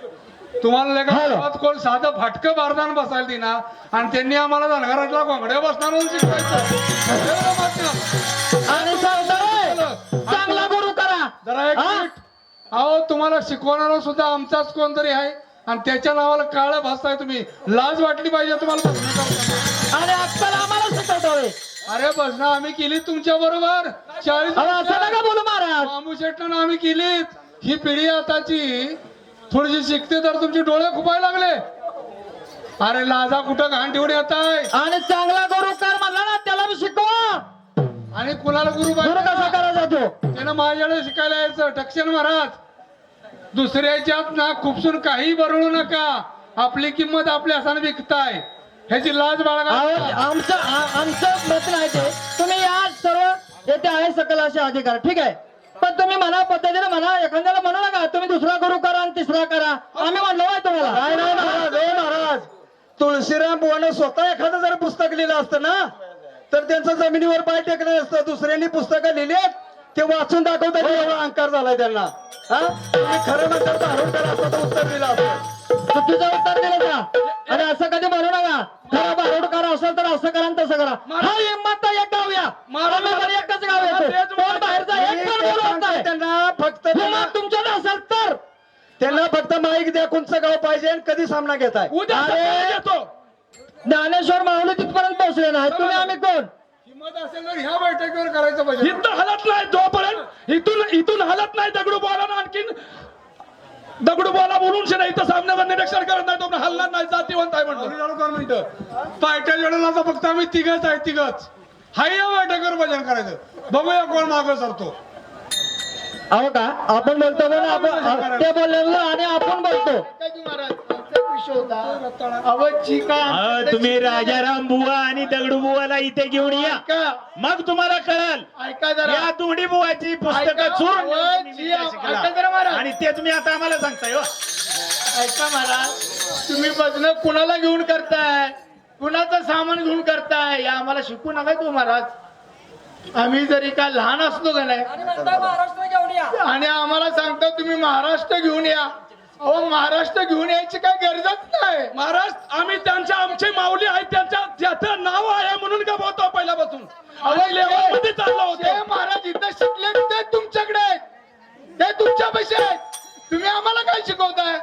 तुम्हाला नाही का गावात कोण साधं फाटकं बारदान बसायला देना आणि त्यांनी आम्हाला धनगरातला कोंबड्या बसणार म्हणून शिकवायचं आणि सरदार चांगला गुरु करा. जरा एक मिनिट अहो तुम्हाला शिकवणारा सुद्धा आमचाच कोणतरी आहे आणि त्याच्या नावाला काळं भासताय तुम्ही लाज वाटली पाहिजे तुम्हाला भजनं करताना. आणि आजकाल आम्हाला शिकवतोय. अरे भजनं आम्ही केली तुमच्या बरोबर 40 अहो, असं नका बोलू महाराज. मामू शेटनं आम्ही केलीत ही पिढी आताची थोडीशी शिकते तर तुमचे डोळे खुपायला लागले अरे लाजा कुठं घाण ठेवून येत आहे आणि चांगला गुरु कर म्हणला ना त्याला बी शिकवा. आणि कुणाला गुरु गुरु कसा पाहिजे करायचा तो त्यानं माझ्याकडे शिकायला यायचं टक्षण महाराज दुसऱ्याच्यात ना खुपसून काही बरळू नका आपली किंमत आपल्या हाताने विकताय ह्याची लाज बाळगा आमचं मत नाही ते तुम्ही या सर्व येथे आहे सकल असे अधिकार ठीक आहे पण तुम्ही म्हणा पद्धतीने म्हणा एखाद्याला म्हणू नका तुम्ही दुसरा गुरु करा आणि तिसरा करा आम्ही म्हणलो आहे तुम्हाला. नाही नाही महाराज हो महाराज तुळशीराम बुवानं स्वतः एखादं जर पुस्तक लिहिलं असतं ना तर त्यांचं जमिनीवर पाय टेकलं असतं दुसऱ्यांनी पुस्तकं लिहिलेत ते वाचून दाखवतात एवढा अहंकार झालाय त्यांना. हा तुम्ही खरं म्हणतात हरून करा असं उत्तर दिलं असतं चुकीचं उत्तर दिलं का आणि असं कधी म्हणू नका खरं बारोड करा असेल तर असं करा आणि तसं करा. हा हिंमत एक गाव या आम्ही पण एकच गाव येतो कोण बाहेरचा एक पण बोलवत नाही. त्यांना फक्त हिंमत तुमच्यात असेल तर त्यांना फक्त माईक द्या कोणचं गाव पाहिजे आणि कधी सामना घेताय. ज्ञानेश्वर माऊली तिथपर्यंत पोहोचले नाही तुम्ही आम्ही कोण. किंमत असेल तर ह्या बैठकीवर करायचं पाहिजे इथं हलत नाही जोपर्यंत इथून हलत नाही दगडू बोला आणखीन दगडू बोला बोलून शे नाही इथं सामन्याचं निरीक्षण करत नाही तो हलणार नाही जातीवंत आहे म्हणतो 2 मिनिटं पायट्या जोडायला फक्त आम्ही तिघच आहे तिघच हाय या बैठकीवर भजन करायचं बघूया कोण मागं सरतो अहो का आपण बोलतो ना आपण ते बोललेलं आणि आपण बोलतो. महाराज आमचा विषय होता अवची का तुम्ही राजाराम बुवा आणि दगडू बुवाला इथे घेऊन या ऐका मग तुम्हाला कळेल ऐका जरा या दोन्ही बुवाची पुस्तकं ऐका, चोरून अवची, ऐका जरा महाराज. आणि ते तुम्ही आता आम्हाला सांगताय हो. ऐका महाराज तुम्ही भजन कुणाला घेऊन करताय कुणाचं सामान घेऊन करताय या आम्हाला शिकू नका तू महाराज. आम्ही जरी काय लहान असतो का नाही आणि आम्हाला सांगता तुम्ही महाराष्ट्र घेऊन या अहो महाराष्ट्र घेऊन यायची काय गरजच नाही. महाराज आम्ही आमचे माऊली आहेत ज्याचं नाव आहे म्हणून का बोलतो पहिल्यापासून लेवलमध्ये चाललो ते होतो महाराज इथं शिकले ते तुमच्याकडे आहेत. ते तुमच्या पैसे आहेत तुम्ही आम्हाला काय शिकवताय.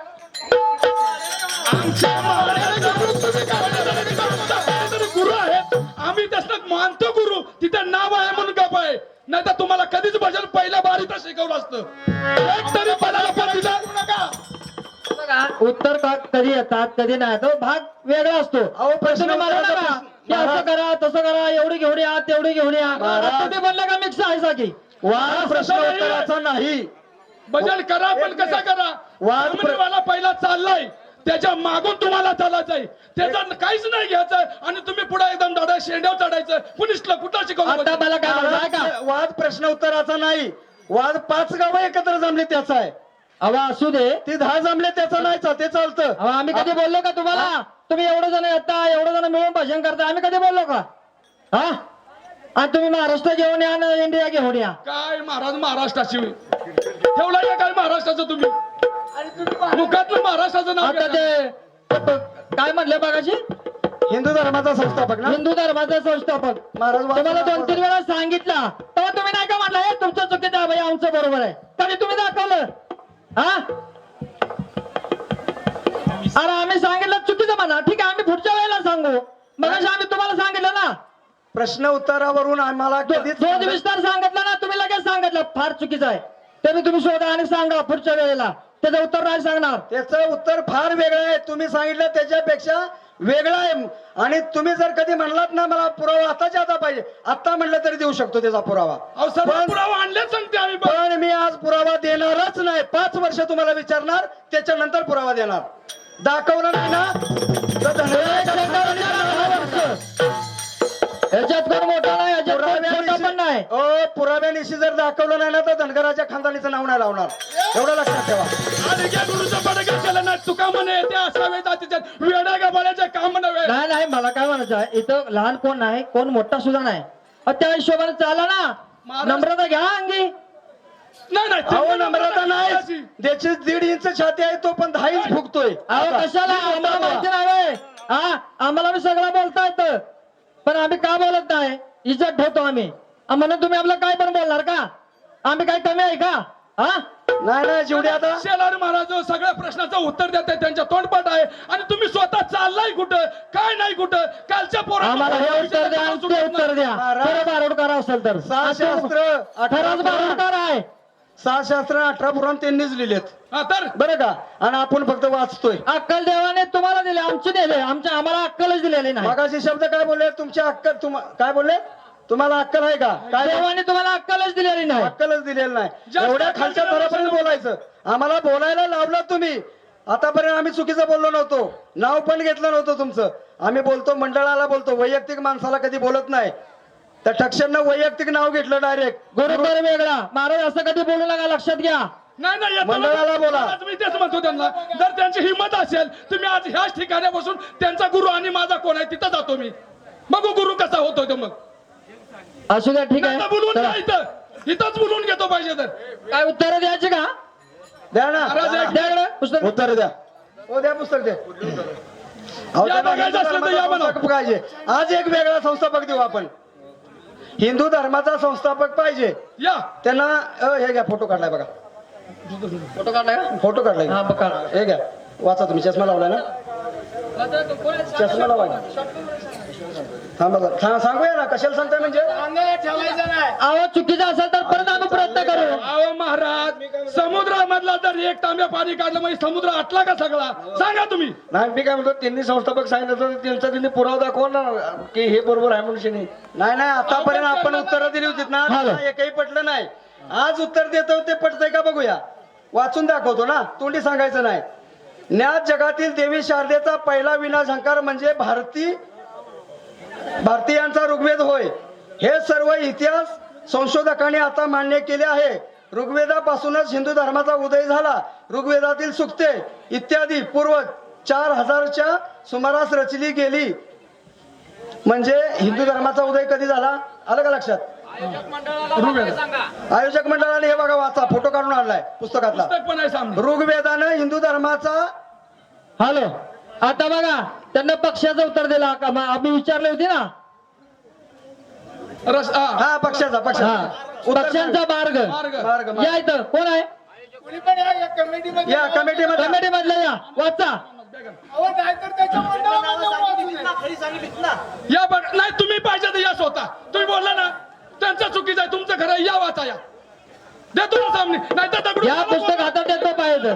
गुरु आहेत आम्ही त्याचं मानतो गुरु तिथं नाव आहे म्हणून गप आहे नाही तर तुम्हाला कधीच भजन पहिल्या बारीत शिकवलं असतं एक तरी पदाला पण दिलं नका. उत्तर कधी येतात कधी नाही तो भाग वेगळा असतो. अहो प्रश्न तुम्ही मला नका की असं करा तसं करा एवढी घेऊन या तेवढी घेऊन या तुम्ही म्हणलं का मिक्स आहे साकी वाद प्रश्न उत्तराचा नाही. भजन करा पण कसा करा वाला पहिला चाललाय त्याच्या मागून तुम्हाला चालायचंय त्याचं काहीच नाही घ्यायचं आणि तुम्ही पुढे एकदम दादा शेंड्यावर चढायचं कुणीसला कुठं शिकवलं आता मला काय म्हणायचं का वाद प्रश्न उत्तराचा नाही. वाद 5 गावं एकत्र जमले त्याचा आहे. अहो असू दे ती 10 जमले त्याचं नाही ते चालतं. अहो आम्ही कधी बोललो का तुम्हाला तुम्ही एवढं जण येता एवढं जण मिळून भाषण करता आम्ही कधी बोललो का. हा आणि तुम्ही महाराष्ट्र घेऊन या आणि इंडिया घेऊन या. काय महाराज महाराष्ट्राची ठेवला का काय महाराष्ट्राचं तुम्ही आणि तुम्ही मुखातलं महाराष्ट्राचं नाव आता घेता. ते काय म्हणले बघाशी हिंदू धर्माचा संस्थापक ना हिंदू धर्माचा संस्थापक महाराज तुम्हाला 2-3 वेळा सांगितलं तेव्हा तुम्ही नाही का म्हटलं हे तुमचं चुकीचं आहे भाई आमचं बरोबर आहे तरी तुम्ही दाखवलं. हा अरे आम्ही सांगितलं चुकीचं म्हणा ठीक आहे आम्ही पुढच्या वेळेला सांगू मग आम्ही तुम्हाला सांगितलं ना प्रश्न उत्तरावरून आम्हाला कधीच रोज विस्तार सांगितलं ना तुम्ही लगेच सांगितलं फार चुकीचं आहे तरी तुम्ही शोधा आणि सांगा पुढच्या वेळेला त्याचं उत्तर नाही सांगणार. त्याचं उत्तर फार वेगळं आहे. तुम्ही सांगितलं त्याच्यापेक्षा वेगळा आहे. आणि तुम्ही जर कधी म्हणलात ना मला पुरावा आताच्या आता पाहिजे, आता म्हणलं तरी देऊ शकतो त्याचा पुरावा. अहो सर्व पण- पुरावा आणलेच सांगते आम्ही बघ. पण मी आज पुरावा देणारच नाही. 5 वर्ष तुम्हाला विचारणार, त्याच्यानंतर पुरावा देणार. दाखवलं नाही ना तर याच्यात कोण मोठा नाही, याच्यात कोण छोटा पण नाही. पुराव्यानिशी जर दाखवलं नाही ना तर धनगराच्या खानदानीचं नाव नाही लावणार. एवढं लक्षात ठेवा. आणि त्या गुरुचं बडगं केलं ना चुका म्हणे ते असावे जातीच्या वेड्या गबाळ्याचे काम नव्हे. नाही नाही, मला काय म्हणायचं आहे, इथं लहान कोण नाही, कोण मोठा सुद्धा नाही. त्या हिशोबाने चाला ना, महाराज- नम्रता घ्या अंगी. नाही नाही अहो ते नम्रता नाही, त्याची 1.5 इंच छाती आहे, तो पण 10 इंच फुगतोय. अहो कशाला, आम्हाला माहिती नाही होय. हा, आम्हाला बी सगळं बोलता येतं, पण आम्ही का बोलत नाही, इज्जत ठेवतो आम्ही. म्हणून तुम्ही आपलं काय पण बोलणार का? आम्ही काय कमी आहे का? हा, नाही नाही जेवढे आता शेलार महाराज सगळ्या प्रश्नाचं उत्तर देते, त्यांच्या तोंडपाठ आहे. आणि तुम्ही स्वतः चाललाय कुठं, काय नाही कुठं, कालच्या आम्हाला हे उत्तर द्या आणि ते उत्तर द्या. महाराज- खरं बारोडकर असेल तर. शास्त्र खरंच बारोडकर आहे. 6 शास्त्र 18 पुराण त्यांनीच लिहिलेत तर बरं का. आणि आपण फक्त वाचतोय. अक्कल देवाने तुम्हाला दिले, आमची दिले, आम्हाला अक्कलच दिलेली नाही. मगाशी शब्द काय बोलले, तुमची अक्कल काय बोलले, तुम्हाला अक्कल आहे का? काय देवाने तुम्हाला अक्कलच दिलेली नाही. अक्कलच दिलेलं नाही. जास्त एवढ्या अक्कल खालच्या दिलेलं थरापर्यंत नसेल. बोलायचं. आम्हाला बोलायला लावलं तुम्ही. आतापर्यंत आम्ही चुकीचं बोललो नव्हतो, नाव पण घेतलं नव्हतं तुमचं. आम्ही बोलतो मंडळाला बोलतो, वैयक्तिक माणसाला कधी बोलत नाही. तर ठक्षणनं वैयक्तिक नाव घेतलं डायरेक्ट. गुरुकर वेगळा, महाराज असं कधी बोलू नका, लक्षात घ्या. नाही नाही येताना- मंडळाला बोला. आज मी तेच म्हणतो त्यांना, जर त्यांची हिंमत असेल तुम्ही आज ह्याच ठिकाणी बसून त्यांचा गुरु आणि माझा कोण आहे तिथं जातो मी, बघू गुरु कसा होतो तो. मग असू द्या, ठीक नाही तर बोलवून आहे. घ्या इथं, इथंच बोलवून घेतो पाहिजे तर. काय उत्तर द्यायची का? द्या ना, महाराज एक- द्या इकडं पुस्तक. उत्तर द्या. हो द्या पुस्तक द्या. अहो, या त्यांना बघायचं हिंदू असलं तर या धर्माचा म्हणा. संस्थापक पाहिजे. आज एक वेगळा संस्थापक देऊ आपण. हिंदू धर्माचा संस्थापक पाहिजे या त्यांना. हे घ्या, फोटो काढलाय बघा. फोटो काढलाय का? फोटो काढलाय. हा, बघा. हे घ्या, वाचा तुम्ही. चष्मा लावलाय ना, चष्मा लावा. सांगूया ना, कशाला सांगताय म्हणजे. अंगाला ठेवायचं नाही. अहो चुकीचं असेल तर परत आम्ही प्रयत्न करू. अहो महाराज, समुद्रामधला जर एक तांब्या पाणी काढलं म्हणजे समुद्र आटला का सगळा, सांगा तुम्ही. नाही मी काय म्हणतो, त्यांनी संस्थापक सांगितलं तर त्यांचा त्यांनी पुरावा दाखवा ना की हे बरोबर आहे म्हणून शेणी. नाही आतापर्यंत आपण उत्तरं दिली होती ना, हा. त्यांना एकही पटलं नाही. आज उत्तर देतो ते पटतंय का बघूया. वाचून दाखवतो ना, तोंडी सांगायचं नाही. ज्ञात जगातील देवी शारदेचा पहिला विनाशंकार म्हणजे भारतीयांचा ऋग्वेद होय. हे सर्व इतिहास संशोधकांनी आता मान्य केले आहे. ऋग्वेदापासूनच हिंदू धर्माचा उदय झाला. ऋग्वेदातील सूक्ते इत्यादी पूर्व 4000च्या सुमारास रचली गेली. म्हणजे हिंदू धर्माचा उदय कधी झाला, आलं का लक्षात? आयोजक मंडळाने हे बघा, वाचा, फोटो काढून आणलाय पुस्तकातला. पुस्तक पण आहे सामने. ऋग्वेदानं हिंदू धर्माचा. हॅलो, आता बघा, त्यांना पक्षाचं उत्तर दिला का? आम्ही विचारले होते ना. हा, पक्षाचा हा, पक्षांचा मार्ग. मार्ग. या इथं कोण आहे? कुणी पण या कमिटीमध्ये या कमिटीमध्ये कमिटी मधले या, वाचा. अहो नाहीतर त्याच्या मंडळामध्ये वाचू. या बघ, नाही तुम्ही पाहिजे तर या स्वतः. तुम्ही बोलला ना त्यांचं चुकीचं आहे, तुमचं खरं आहे, या वाचा या. देतो ना सामने, नाही तर दगडून या पुस्तक हातात देतो पाहिजे.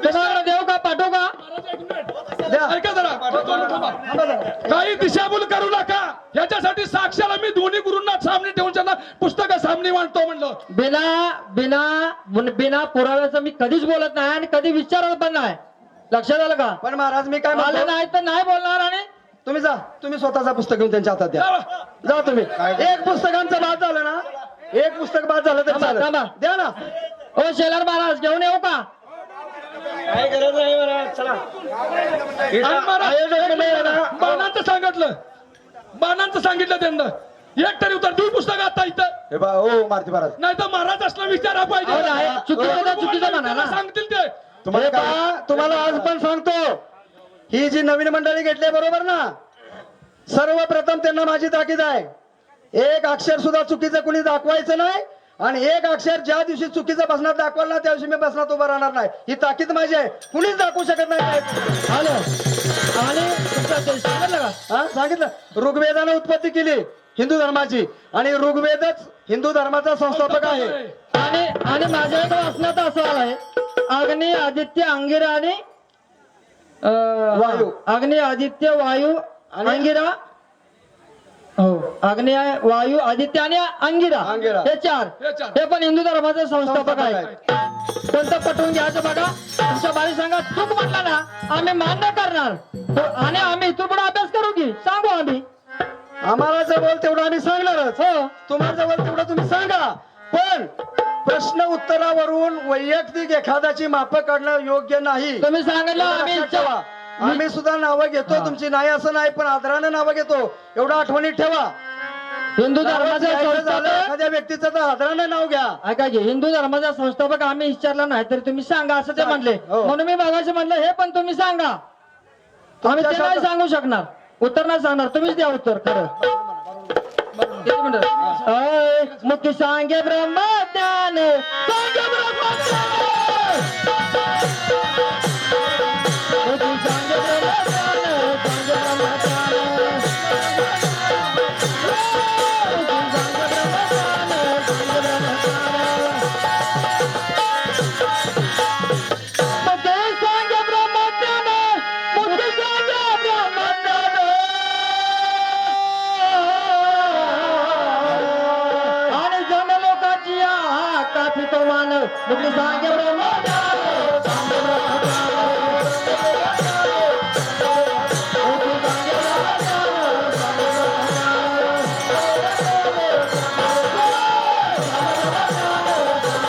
तुम्हाला देऊ का, पाठवू का? द्या. ऐका जरा, थांबा. काही दिशाभूल करू नका. याच्यासाठी साक्षाला मी दोन्ही गुरूंना सामने ठेवून त्यांना पुस्तक सामने मांडतो म्हणलं. बिना पुराव्याचं मी कधीच बोलत नाही आणि कधी विचारत पण नाही. लक्षात आलं का? पण महाराज मी काय आलं म्हणतो, नाही तर नाही बोलणार. आणि तुम्ही जा, तुम्ही स्वतःचा पुस्तक घेऊन त्यांच्या हातात द्या. जा तुम्ही. एक पुस्तकांचं बाद झालं ना, एक पुस्तक बाद झालं तर थांबा, चालेल. थांबा. द्या ना. ओ शेलार महाराज, घेऊन येऊ का? काय गरज आहे बरं, चला. आणि महाराज, आयोजक मंडळ ना, बाणांचं सांगितलं, बाणांचं सांगितलं त्यांना. एक तरी उत्तर देऊ पुस्तक आता इथं, हे बा, हो मारुती महाराज, नाही तर महाराज असला विचारा पाहिजे. अहो, नाही, चुकीचं म्हणा ना. सांगतील ते. हे पहा, तुम्हाला आज पण सांगतो, ही जी नवीन मंडळी घेतली बरोबर ना, सर्वप्रथम त्यांना माझी ताकीद आहे. एक अक्षर सुद्धा चुकीचं कुणी दाखवायचं नाही. आणि एक अक्षर ज्या दिवशी चुकीचं बसणार दाखवाल ना, त्या दिवशी मी बसण्यात उभं राहणार नाही. ही ताकीद माझी आहे, कुणीच दाखवू शकत नाही. हॅलो, आणि तुमचं ते सांगितलं का? हा, सांगितलं. ऋग्वेदानं उत्पत्ती केली हिंदू धर्माची, आणि ऋग्वेदच हिंदू धर्माचा संस्थापक आहे. आणि माझ्या इथं वाचण्यात असं आहे, अग्नी, आदित्य, अंगिरा आणि वायू. अग्नि आदित्य वायू अंगिरा. हो अग्नि वायू आदित्य आणि अंगिरा अंगिरा. हे चार. हे चार. हे पण हिंदू धर्माचे संस्थापक आहेत. आहेत. कोणतं पटवून घ्यायचं बघा. तुमच्या बाई सांगा चूक म्हटला ना आम्ही मान्य करणार आणि आम्ही इथून पुढे अभ्यास करू की सांगू आम्ही. आम्हाला जवळ तेवढं आम्ही सांगणारच. हो तुम्हाला जवळ तेवढं तुम्ही सांगा. पण प्रश्न उत्तरावरून वैयक्तिक एखाद्याची माप काढणं योग्य नाही. तुम्ही सांगितलं आम्ही लक्षात ठेवा. आम्ही सुद्धा नावं घेतो तुमची, नाही असं नाही, पण आदरानं नावं घेतो एवढं आठवणीत ठेवा. हिंदू नावं धर्माचा घ्यायचं झालं संस्थापक एखाद्या व्यक्तीचं तर आदरानं नाव घ्या. ऐका की हिंदू धर्माचा संस्थापक आम्ही विचारला नाही तर तुम्ही सांगा असं ते म्हणले. हो. म्हणून मी बघायचं म्हणलं हे पण तुम्ही सांगा. आम्ही ते नाही सांगू शकणार. उत्तर नाही सांगणार. तुम्हीच द्या उत्तर खरं. किती मिनिटं? अय, मुक्ती सांगे ब्रह्मज्ञान सांगे ब्रह्मज्ञान. मुक्ती सांगे ब्रह्मज्ञान सांगे ब्रह्मज्ञान. मुक्ती सांगे ब्रह्मज्ञान सांगे ब्रह्मज्ञान. मुक्ती सांगे ब्रह्मज्ञान मुक्ती सांगे ब्रह्मज्ञान. आणि जन लोकांची काफी तो मान मुक्ती सांगे ब्रह्मज्ञान सांगे ब्रह्मज्ञान. मुक्ती सांगे ब्रह्मज्ञान सांगे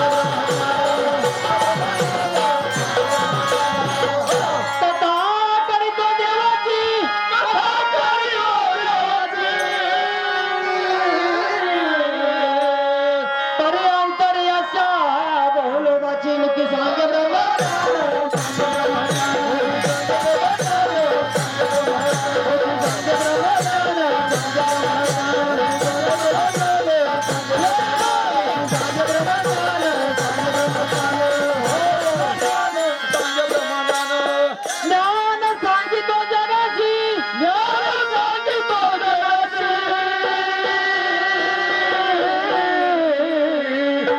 कथा करीतो देवाची कथा करीतो देवाची. तरी अंतर यशा बहुलोकाची मुक्ती सांगे ब्रह्मज्ञान सांगे ज्ञान सांगितो जगाची ज्ञान सांगितो जगाची.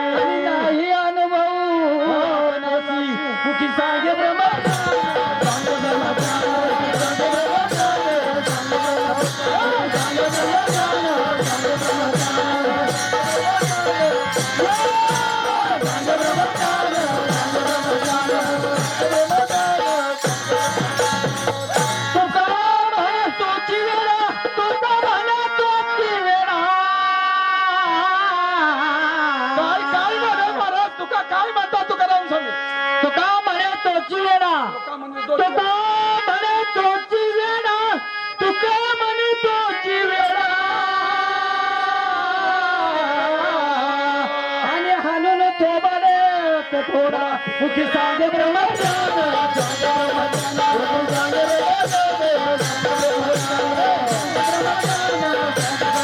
आणि नाही अनुभव होण्याची मुक्ती सांगे ब्रह्मज्ञान सांगे ब्रह्मज्ञान सांगे ब्रह्मज्ञान सांगे ब्रह्मज्ञान सांगे ब्रह्मज्ञान सांगे तुका म्हणे तोची वेळा तुका म्हणे तोची वेळा. काय काय म्हणे महाराज तुका काय म्हणता तुकाराम स्वामी? तुका म्हणे तोची वेळा तुका म्हणजे दोन तुका म्हणे तोची वेळा तुका म्हणे तोची वेळा. आणि हाणून थोबाडे थोडा मुखी सांगे ब्रह्मज्ञान सांगे ब्रह्मज्ञान मुखी सांगे ब्रह्मज्ञान सांगे ब्रह्मज्ञान. मुखी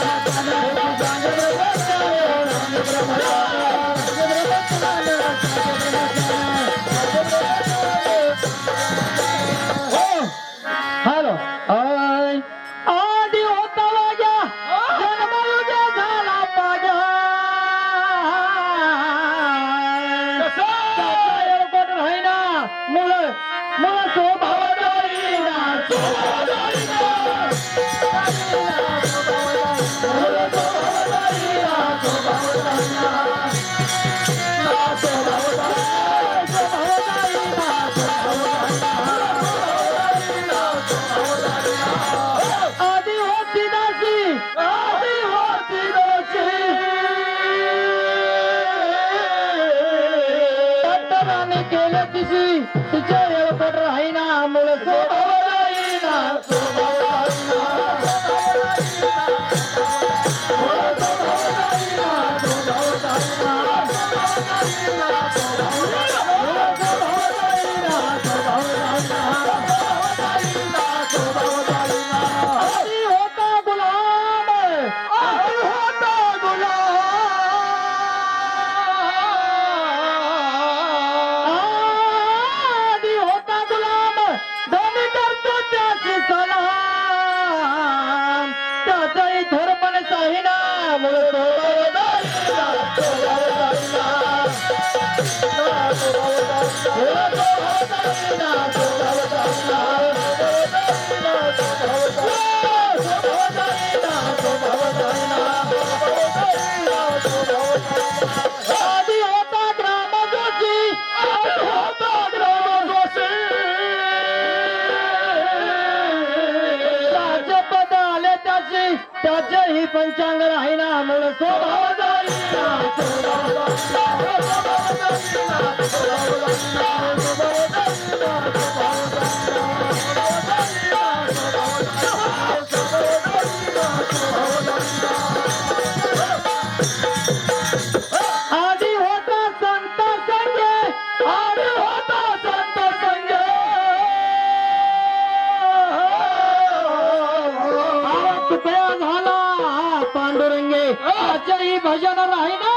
सांगे ब्रह्मज्ञान सांगे ब्रह्मज्ञान सांगे ब्रह्मज्ञान सांगे ब्रह्मज्ञान. हॅलो आय आधी होता वाग्या जन्मयुगे झाला पाग्या. त्याचा एळकोट राहिना मुलं मुलं स्वभाव जाईना स्वभाव जाईना. मुलं स्वभाव जाईना स्वभाव जाईना. स्वभाव जाईना स्वभाव जाईना स्वभाव जाईना. आधी होती दासी आधी होती दासी. डॉक्टरांनी केलं तिची तिच्या एळकोट राहिना मुलं स्वभाव जाईना स्वभाव जाईना. मुलं स्वभाव जाईना स्वभाव जाईना. मुलं स्वभाव जाईना स्वभाव जाईना. आधी होता गुलाम आधी होता गुलाम. आधी होता गुलाम दोन्ही करतो त्याची सलाम. त्याचाही थोरपण साहिना मुलं स्वभाव जाईना स्वभाव जाईना. मुलं स्वभाव जाईना स्वभाव जाईना. त्याची त्याचेही पंचांग राहीना मूळ स्वभाव जाईना. आधी होता संत संगे, आधी होता संत संगे, तुकड्या झाला पांडुरंगे, त्याचेही भजन राहीना.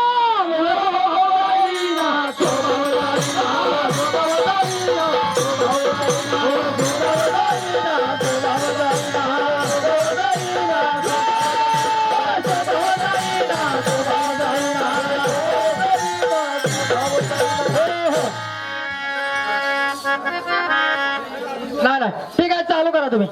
नाही नाही ठीक आहे, चालू करा तुम्ही.